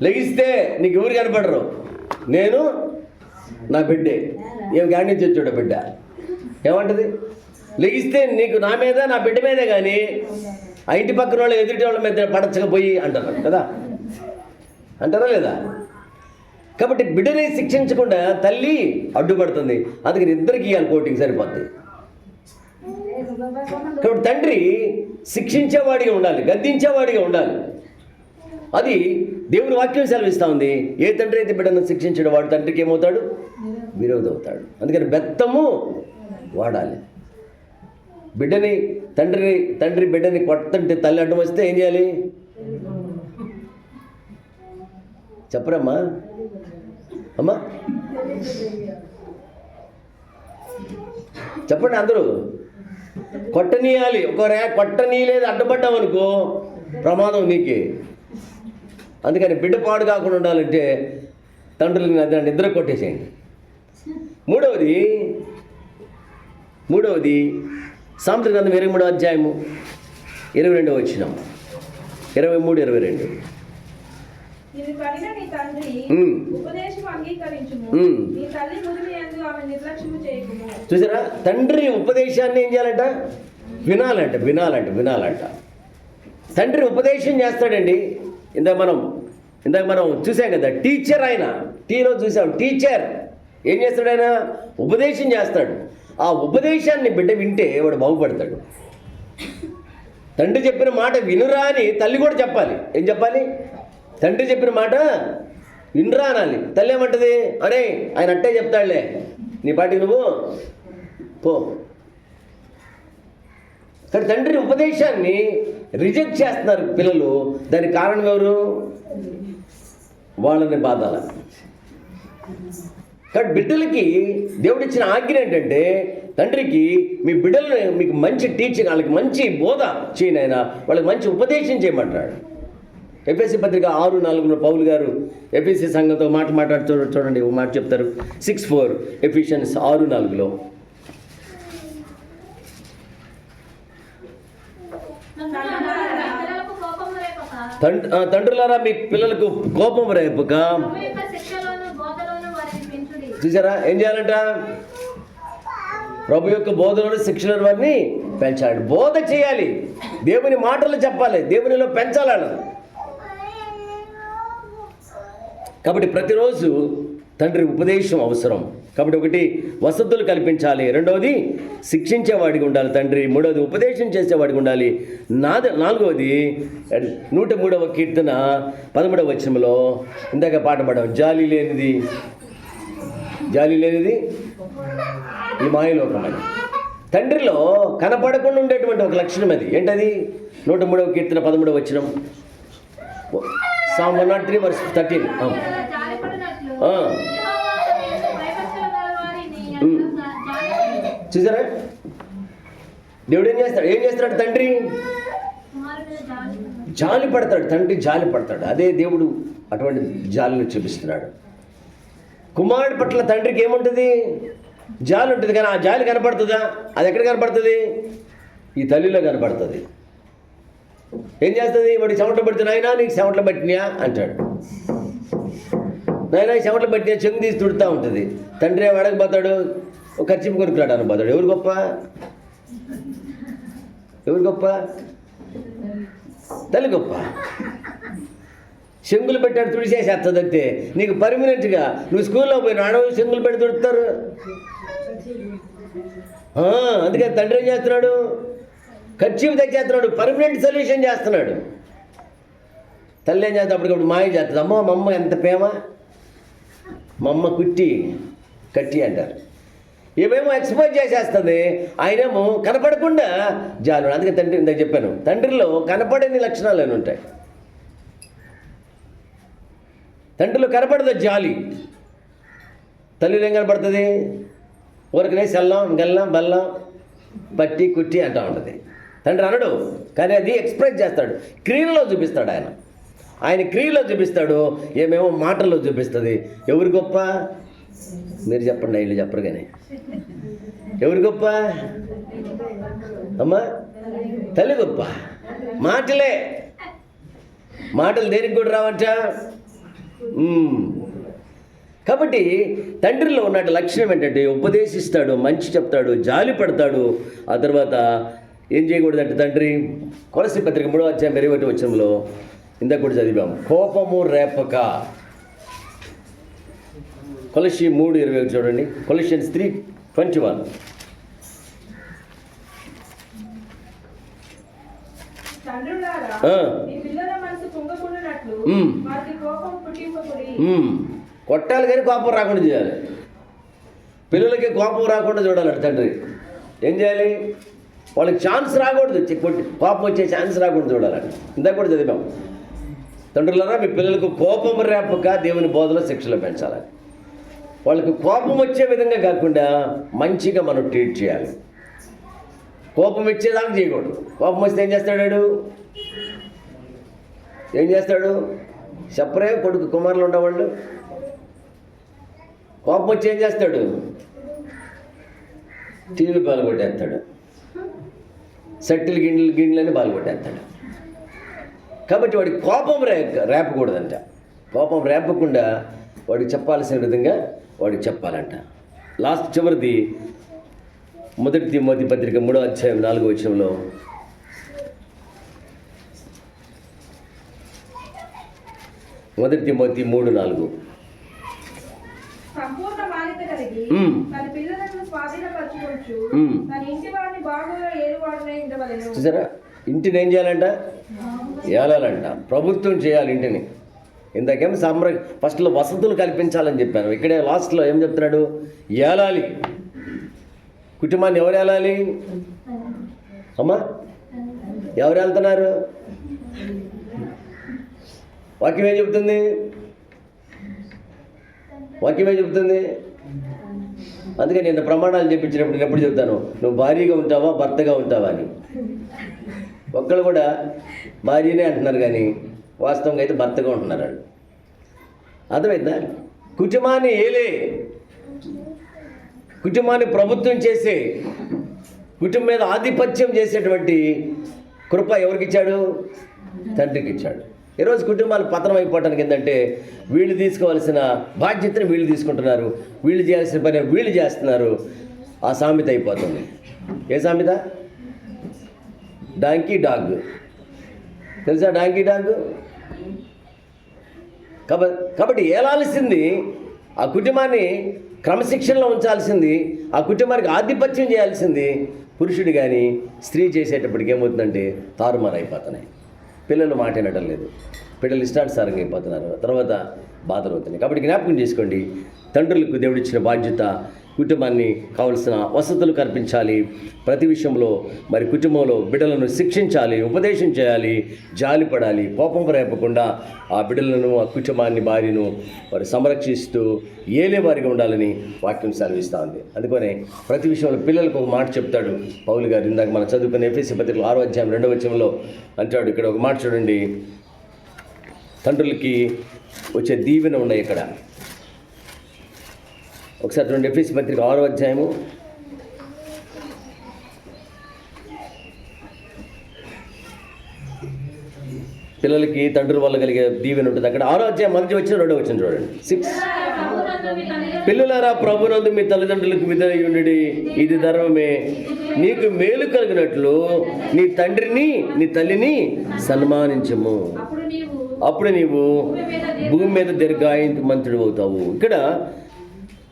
లెగిస్తే నీకు ఎవరు కనపడరు, నేను నా బిడ్డే. ఏం గాడి నుంచి వచ్చాడు బిడ్డ? ఏమంటది? లెగిస్తే నీకు నా మీద నా బిడ్డ మీదే కానీ ఆ ఇంటి పక్కన వాళ్ళు ఎదుటి వాళ్ళ మీద పడచ్చకపోయి అంటారు కదా, అంటారా లేదా? కాబట్టి బిడ్డని శిక్షించకుండా తల్లి అడ్డుపడుతుంది. అందుకని ఇద్దరికి ఇవ్వాలి కోటింగ్, సరిపోద్ది. కాబట్టి తండ్రి శిక్షించేవాడిగా ఉండాలి, గద్దించేవాడిగా ఉండాలి. అది దేవుని వాక్యం సెలవిస్తూ ఉంది. ఏ తండ్రి అయితే బిడ్డను శిక్షించాడు వాడు తండ్రికి ఏమవుతాడు? విరోధి అవుతాడు. అందుకని బెత్తము వాడాలి. తండ్రి బిడ్డని కొట్టంటే తల్లి అడ్డం వస్తే ఏం చేయాలి? చెప్పరమ్మా అమ్మా, చెప్పండి అందరూ. కొట్టనీయాలి. కొట్టనీయలేదు, అడ్డుపడ్డావు అనుకో ప్రమాదం నీకే. అందుకని బిడ్డ పాడు కాకుండా ఉండాలంటే తండ్రులని నిద్ర కొట్టేసేయండి. మూడవది సామెతల గ్రంథం 23వ అధ్యాయము 22వ వచనం, 23-22. ఇది పడిన నీ తండ్రి ఉపదేశం అంగీకరించుము, నీ తల్లి ముదిమి యందు ఆమె నిర్లక్ష్యము చేయకుము. చూసారా? తండ్రి ఉపదేశాన్ని ఏం చేయాలంట? వినాలంట. తండ్రి ఉపదేశం చేస్తాడండి. ఇందాక మనం చూసాం కదా, టీచర్ ఆయన. టీలో చూసాం, టీచర్ ఏం చేస్తాడు? ఆయన ఉపదేశం చేస్తాడు. ఆ ఉపదేశాన్ని బిడ్డ వింటే వాడు బాగుపడతాడు. తండ్రి చెప్పిన మాట వినురా అని తల్లి కూడా చెప్పాలి. ఏం చెప్పాలి? తండ్రి చెప్పిన మాట వినురా అనాలి. తల్లి ఏమంటది? అరే ఆయన అట్టే చెప్తాడులే, నీ పాటికి నువ్వు పో. కానీ తండ్రి ఉపదేశాన్ని రిజెక్ట్ చేస్తున్నారు పిల్లలు. దానికి కారణం ఎవరు? వాళ్ళని బాధాల. కాబట్టి బిడ్డలకి దేవుడిచ్చిన ఆజ్ఞ ఏంటంటే, తండ్రికి మీ బిడ్డలను మీకు మంచి టీచింగ్, వాళ్ళకి మంచి బోధ చేయనైనా వాళ్ళకి మంచి ఉపదేశం చేయమంటాడు. ఎఫెసీ పత్రిక 6:4 పౌలు గారు ఎఫెసీ సంఘంతో మాట్లాడుతూ చూడండి, ఒక మాట చెప్తారు. 6:4 ఎఫిషియన్స్ 6:4. తండ్రులారా మీ పిల్లలకు కోపం రేపక. చూసారా? ఏం చేయాలంట? ప్రభు యొక్క బోధనలు శిక్షణ వారిని పెంచాలి. బోధ చేయాలి, దేవుని మాటలు చెప్పాలి, దేవునిలో పెంచాలి. కాబట్టి ప్రతిరోజు తండ్రి ఉపదేశం అవసరం. కాబట్టి ఒకటి వసతులు కల్పించాలి, రెండవది శిక్షించేవాడికి ఉండాలి తండ్రి, మూడవది ఉపదేశం చేసేవాడికి ఉండాలి, నాలుగవది 103వ కీర్తన 13వ వచనంలో ఇందాక పాట పాడాం, జాలి లేనిది ఈ మాయలోకం అని. తండ్రిలో కనపడకుండా ఉండేటువంటి ఒక లక్షణం అది. ఏంటది? 103వ కీర్తన 13వ వచనం, Psalm 103:13. చూసారా? దేవుడు ఏం చేస్తాడు? తండ్రి జాలి పడతాడు. తండ్రి జాలి పడతాడు. అదే దేవుడు అటువంటి జాలిని చూపిస్తున్నాడు. కుమారుడి పట్ల తండ్రికి ఏముంటుంది? జాలి ఉంటుంది. కానీ ఆ జాలి కనపడుతుందా? అది ఎక్కడ కనపడుతుంది? ఈ తల్లిలో కనపడుతుంది. ఏం చేస్తుంది? వాడికి చెమటలు పడుతుంది. నాయనా నీకు చెమటలు పట్టినాయా అంటాడు. నాయనా చెమటలు పట్టినా చెంగు తీసి తుడుతూ ఉంటుంది. తండ్రి అడగపోతాడు, ఒక ఖర్చు కొనుక్కురాడు అనబోతాడు. ఎవరు గొప్ప? తల్లి గొప్ప. చెంగులు పెట్టాడు, తుడిచేసేస్తుంది అంతే. నీకు పర్మనెంట్గా నువ్వు స్కూల్లో పోయిన ఆడవాళ్ళు చెంగులు పెట్టి తుడుతారు. అందుకని తండ్రి ఏం చేస్తున్నాడు? ఖర్చు తెచ్చేస్తున్నాడు, పర్మనెంట్ సొల్యూషన్ చేస్తున్నాడు. తల్లి ఏం చేస్తే అప్పటికప్పుడు మాయ చేస్తుంది. అమ్మ మా అమ్మ ఎంత ప్రేమ, మా అమ్మ కట్టి అంటారు. ఏమేమో ఎక్స్పోజ్ చేసేస్తుంది, ఆయనేమో కనపడకుండా జాలి. అందుకే తండ్రి ఇందాక చెప్పాను, తండ్రిలో కనపడని లక్షణాలు అని ఉంటాయి. తండ్రిలో కనపడదు జాలి. తల్లిలో ఏం కనపడుతుంది? ఊరికనే సెల్లం గల్లం బల్లం పట్టి కుట్టి అంటూ ఉంటుంది. తండ్రి అనడు, కానీ అది ఎక్స్ప్రెస్ చేస్తాడు, క్రియలో చూపిస్తాడు. ఆయన క్రియలో చూపిస్తాడు, ఏమేమో మాటల్లో చూపిస్తుంది. ఎవరు గొప్ప? మీరు చెప్పండి, వీళ్ళు చెప్పరు కానీ. ఎవరు గొప్ప అమ్మా? తల్లి గొప్ప. మాటలు దేనికి కూడా రావచ్చ. కాబట్టి తండ్రిలో ఉన్న లక్షణం ఏంటంటే ఉపదేశిస్తాడు, మంచి చెప్తాడు, జాలి పడతాడు. ఆ తర్వాత ఏం చేయకూడదంటే తండ్రి కొలస్సీ పత్రిక 3వ అధ్యాయం 21వ వచనంలో ఇందాక కూడా చదివాం, కోపము రేపక. కొలస్సీ 3:20 చూడండి. కొలస్సియన్స్ 3:21. తండ్రులారా, మీ పిల్లల మనసు పొంగకుండానట్లు వారికి కోపం పుట్టింపకుడి. కొట్టాలి కానీ కోపం రాకుండా చేయాలి. పిల్లలకి కోపం రాకుండా చూడాలి తండ్రి. ఏం చేయాలి? వాళ్ళకి ఛాన్స్ రాకూడదు, కోపం వచ్చే ఛాన్స్ రాకుండా చూడాలండి. ఇందాక కూడా చదివాం, తండ్రులారా మీ పిల్లలకు కోపం రేపక దేవుని బోధలో శిక్షలో పెంచాలని. వాళ్ళకి కోపం వచ్చే విధంగా కాకుండా మంచిగా మనం ట్రీట్ చేయాలి. కోపం వచ్చేదాకా చేయకూడదు. కోపం వస్తే ఏం చేస్తాడు? చెప్పరే కొడుకు కుమారులు ఉండేవాళ్ళు. కోపం వచ్చి ఏం చేస్తాడు? టీవీ పాల్గొట్టేస్తాడు, సెట్టిల్ గిన్నెలని పాల్గొట్టేస్తాడు. కాబట్టి వాడికి కోపం రేపకూడదంట. కోపం రేపకుండా వాడికి చెప్పాల్సిన విధంగా వాడికి చెప్పాలంట. చివరిది 1 తిమోతి పత్రిక 3వ అధ్యాయం 4వ వచనంలో, తిమోతి 3:4, సంపూర్ణ బాధ్యత కలిగి తన పిల్లలను స్వాధీనపరచుకోవచ్చు, తన ఇంటి వారిని బాగుగా ఏలువాడనే ఉండవలెను. చూసారా? ఇంటిని ఏం చేయాలంట? ఏలాలంట. ప్రభుత్వం చేయాలి ఇంటిని. ఇందాకేమో ఫస్ట్లో వసతులు కల్పించాలని చెప్పాను. ఇక్కడే లాస్ట్లో ఏం చెప్తున్నాడు? ఏలాలి. కుటుంబాన్ని ఎవరు ఏలాలి అమ్మా? ఎవరు వెళ్తున్నారు? వాక్యం ఏం చెప్తుంది? అందుకే నేను ప్రమాణాలు చెప్పించినప్పుడు నేను ఎప్పుడు చెప్తాను, నువ్వు భార్యగా ఉంటావా భర్తగా ఉంటావా అని. ఒక్కళ్ళు కూడా భార్యనే అంటున్నారు కానీ వాస్తవంగా అయితే భర్తగా ఉంటున్నారు వాళ్ళు. అర్థమైందా? కుటుంబాన్ని కుటుంబాన్ని ప్రభుత్వం చేసే, కుటుంబం మీద ఆధిపత్యం చేసేటువంటి కృప ఎవరికి ఇచ్చాడు? తండ్రికి ఇచ్చాడు. ఈరోజు కుటుంబాలు పతనం అయిపోవటానికి ఏంటంటే వీళ్ళు తీసుకోవాల్సిన బాధ్యతను వీళ్ళు తీసుకుంటున్నారు, వీళ్ళు చేయాల్సిన పని వీళ్ళు చేస్తున్నారు. ఆ సామెత అయిపోతుంది. ఏ సామెత? Donkey dog. తెలుసా డాంకీ డాగ్? కాబట్టి ఏలాల్సింది, ఆ కుటుంబాన్ని క్రమశిక్షణలో ఉంచాల్సింది, ఆ కుటుంబానికి ఆధిపత్యం చేయాల్సింది పురుషుడు. కానీ స్త్రీ చేసేటప్పటికి ఏమవుతుందంటే తారుమారు అయిపోతున్నాయి. పిల్లలు మాట వినడం లేదు, పిల్లలు ఇష్టానుసారంగా అయిపోతున్నారు, తర్వాత బాధలు అవుతున్నాయి. కాబట్టి జ్ఞాపకం చేసుకోండి, తండ్రులకు దేవుడిచ్చిన బాధ్యత కుటుంబాన్ని కావలసిన వసతులు కల్పించాలి. ప్రతి విషయంలో మరి కుటుంబంలో బిడ్డలను శిక్షించాలి, ఉపదేశం చేయాలి, జాలి పడాలి. కోపం రేపకుండా ఆ బిడ్డలను, ఆ కుటుంబాన్ని, భార్యను వారు సంరక్షిస్తూ ఏలేవారిగా ఉండాలని వాక్యం సెలవిస్తూ ఉంది. అందుకనే ప్రతి విషయంలో పిల్లలకు ఒక మాట చెప్తాడు పౌలు గారు. ఇందాక మనం చదువుకున్న ఎఫెసీ పత్రిక 6వ అధ్యాయం 2వ వచనంలో అంటాడు. ఇక్కడ ఒక మాట చూడండి, తండ్రులకి వచ్చే దీవెన ఉన్నాయి ఇక్కడ. ఒకసారి చూడండి, ఎఫెసీ పత్రిక 6వ అధ్యాయము 6 పిల్లలకి తండ్రుల వల్ల కలిగే దీవెన ఉంటుంది. అక్కడ 6వ అధ్యాయం 1వ వచనం 2వ వచనం చూడండి. 6 పిల్లలారా ప్రభునందు మీ తల్లిదండ్రులకు విధేయుండుడి, ఇది ధర్మమే. నీకు మేలు కలిగినట్లు నీ తండ్రిని నీ తల్లిని సన్మానించము, అప్పుడు నీవు భూమి మీద దీర్ఘాయుమంతుడు అవుతావు. ఇక్కడ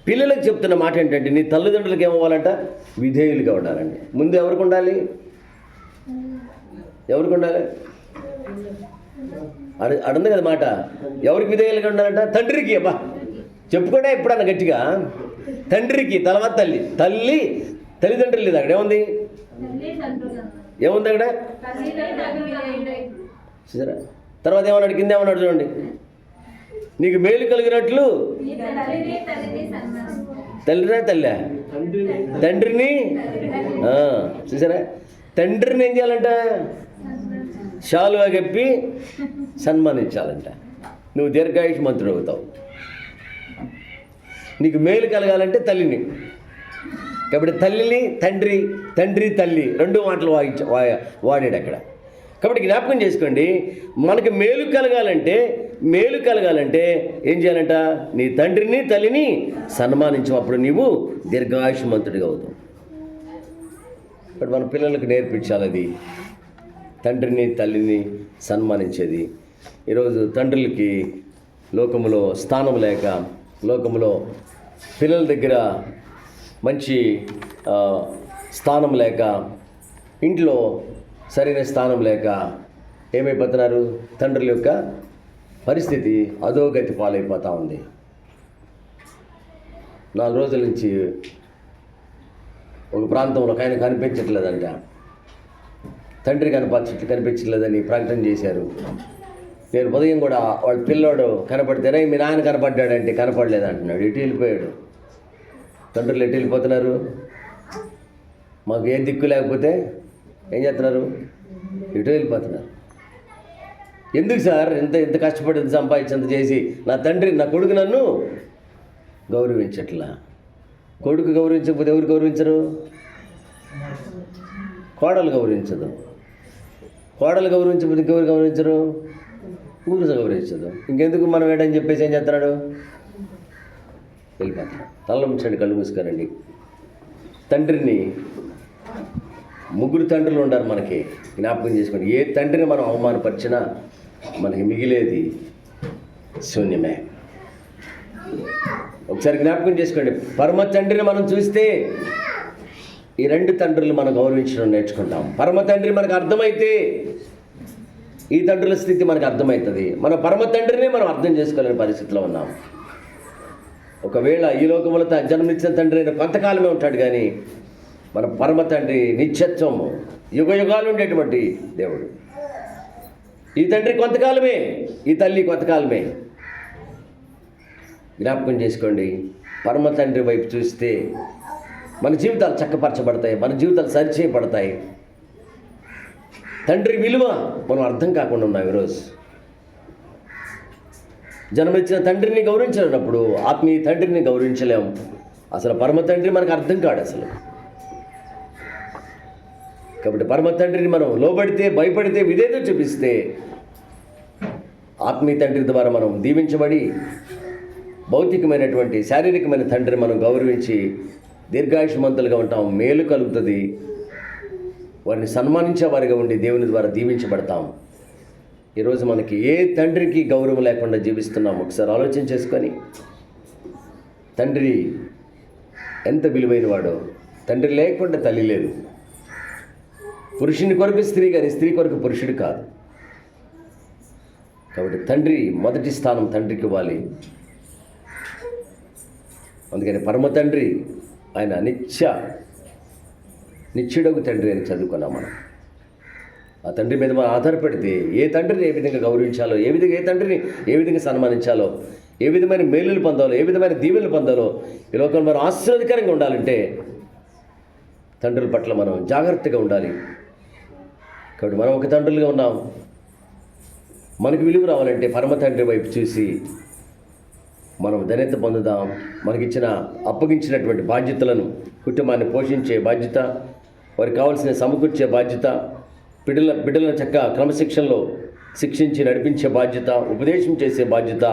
పిల్లలకు చెప్తున్న మాట ఏంటంటే నీ తల్లిదండ్రులకు ఏమవ్వాలంట? విధేయులుగా ఉండాలండి. ముందు ఎవరికి ఉండాలి? అడుంది కదా మాట. ఎవరికి విధేయులుగా ఉండాలంట? తండ్రికి. అబ్బా చెప్పుకుంటే ఎప్పుడన్నా గట్టిగా, తండ్రికి. తర్వాత తల్లిదండ్రులు లేదు. అక్కడ ఏముంది అక్కడ? చూసారా? తర్వాత ఏమన్నాడు? కింద ఏమన్నాడు చూడండి, నీకు మేలు కలిగినట్లు తండ్రిని. చూసారా? తండ్రిని ఏం చేయాలంట? శాలువా కప్పి సన్మానించాలంట. నువ్వు దీర్ఘాయుష్మంతుడు అవుతావు. నీకు మేలు కలగాలంటే తల్లిని. కాబట్టి తల్లిని తండ్రి, తండ్రి తల్లి రెండు మాటలు వాడాడు అక్కడ. కాబట్టి జ్ఞాపకం చేసుకోండి, మనకి మేలు కలగాలంటే ఏం చేయాలంట? నీ తండ్రిని తల్లిని సన్మానించినప్పుడు నీవు దీర్ఘాయుష్మంతుడిగా అవుతావు. ఇప్పుడు మన పిల్లలకు నేర్పించాలి అది, తండ్రిని తల్లిని సన్మానించేది. ఈరోజు తండ్రులకి లోకములో స్థానం లేక, లోకములో పిల్లల దగ్గర మంచి స్థానం లేక, ఇంట్లో సరైన స్థానం లేక ఏమైపోతున్నారు? తండ్రుల యొక్క పరిస్థితి అధోగతి పాలైపోతూ ఉంది. 4 రోజుల నుంచి ఒక ప్రాంతంలో ఆయన కనిపించట్లేదంట. తండ్రి కనిపించట్లేదని ప్రకటన చేశారు. నేను ఉదయం కూడా వాళ్ళ పిల్లోడు కనపడితేనే మీ నాన్న కనపడ్డాడంటే కనపడలేదు అంటున్నాడు. ఎటు వెళ్ళిపోయాడు? తండ్రులు ఎటు వెళ్ళిపోతున్నారు? మాకు ఏ దిక్కు లేకపోతే ఏం చేస్తున్నారు? ఎటు వెళ్ళిపోతున్నారు. ఎందుకు సార్ ఇంత కష్టపడి ఇంత సంపాదించి అంత చేసి నా కొడుకు నన్ను గౌరవించట్లా? కొడుకు గౌరవించకపోతే ఎవరు గౌరవించరు? కోడలు గౌరవించదు. కోడలు గౌరవించకపోతే ఇంకెవరు గౌరవించరు? ఊరు గౌరవించదు. ఇంకెందుకు మనం ఏంటని చెప్పేసి ఏం చేస్తున్నాడు? వెళ్ళిపోతాడు. తల్ల ముంచండి, కళ్ళు మూసుకోనండి. తండ్రిని 3 తండ్రులు ఉండారు మనకి. జ్ఞాపకం చేసుకోండి, ఏ తండ్రిని మనం అవమానపరిచినా మనకి మిగిలేది శూన్యమే. ఒకసారి జ్ఞాపకం చేసుకోండి, పరమ తండ్రిని మనం చూస్తే ఈ 2 తండ్రులు మనం గౌరవించడం నేర్చుకుంటాం. పరమ తండ్రి మనకు అర్థమైతే ఈ తండ్రుల స్థితి మనకు అర్థమవుతుంది. మన పరమ తండ్రిని మనం అర్థం చేసుకోలేని పరిస్థితిలో ఉన్నాం. ఒకవేళ ఈ లోకంలో జన్మనిచ్చిన తండ్రి అయిన కొంతకాలమే ఉంటాడు, కానీ మన పరమ తండ్రి నిత్యత్వము, యుగాలు ఉండేటువంటి దేవుడు. ఈ తండ్రి కొంతకాలమే, ఈ తల్లి కొంతకాలమే. జ్ఞాపకం చేసుకోండి, పరమ తండ్రి వైపు చూస్తే మన జీవితాలు చక్కపరచబడతాయి, మన జీవితాలు సరిచేయబడతాయి. తండ్రి విలువ మనం అర్థం కాకుండా ఉన్నాం ఈరోజు. జన్మనిచ్చిన తండ్రిని గౌరవించినప్పుడు ఆత్మీయ తండ్రిని గౌరవించలేము. అసలు పరమ తండ్రి మనకు అర్థం కాడు అసలు. కాబట్టి పరమ తండ్రిని మనం లోబడితే, భయపడితే, విధేయత చూపిస్తే ఆత్మీయ తండ్రి ద్వారా మనం దీవించబడి భౌతికమైనటువంటి శారీరకమైన తండ్రిని మనం గౌరవించి దీర్ఘాయుష్మంతులుగా ఉంటాం. మేలు కలుగుతుంది. వారిని సన్మానించే వారిగా ఉండి దేవుని ద్వారా దీవించబడతాం. ఈరోజు మనకి ఏ తండ్రికి గౌరవం లేకుండా జీవిస్తున్నాం ఒకసారి ఆలోచన చేసుకొని. తండ్రి ఎంత విలువైన వాడో. తండ్రి లేకుండా తల్లి లేదు. పురుషుని కొరకు స్త్రీ, కానీ స్త్రీ కొరకు పురుషుడు కాదు. కాబట్టి తండ్రి మొదటి స్థానం తండ్రికి ఇవ్వాలి. అందుకని పరమ తండ్రి ఆయన నిత్యుడగు తండ్రి అని చదువుకున్నాం మనం. ఆ తండ్రి మీద మనం ఆధారపడితే ఏ తండ్రిని ఏ విధంగా గౌరవించాలో, ఏ తండ్రిని ఏ విధంగా సన్మానించాలో, ఏ విధమైన మేలులు పొందాలో, ఏ విధమైన దీవెనలు పొందాలో, ఈ లోకంలో మనం ఆశీర్వాదకరంగా ఉండాలంటే తండ్రుల పట్ల మనం జాగ్రత్తగా ఉండాలి. కాబట్టి మనం ఒక తండ్రులుగా ఉన్నాం. మనకు విలువ రావాలంటే పరమ తండ్రి వైపు చూసి మనం ధన్యత పొందుదాం. మనకిచ్చిన అప్పగించినటువంటి బాధ్యతలను, కుటుంబాన్ని పోషించే బాధ్యత, వారికి కావాల్సిన సమకూర్చే బాధ్యత, బిడ్డలను చక్కగా క్రమశిక్షణలో శిక్షించి నడిపించే బాధ్యత, ఉపదేశం చేసే బాధ్యత,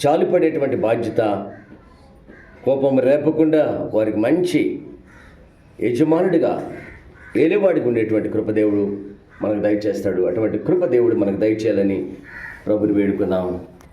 జాలిపడేటువంటి బాధ్యత, కోపం రేపకుండా వారికి మంచి యజమానుడిగా ఏలేవాడికి ఉండేటువంటి కృపదేవుడు మనకు దయచేస్తాడు. అటువంటి కృపదేవుడు మనకు దయచేయాలని ప్రభుని వేడుకున్నాం.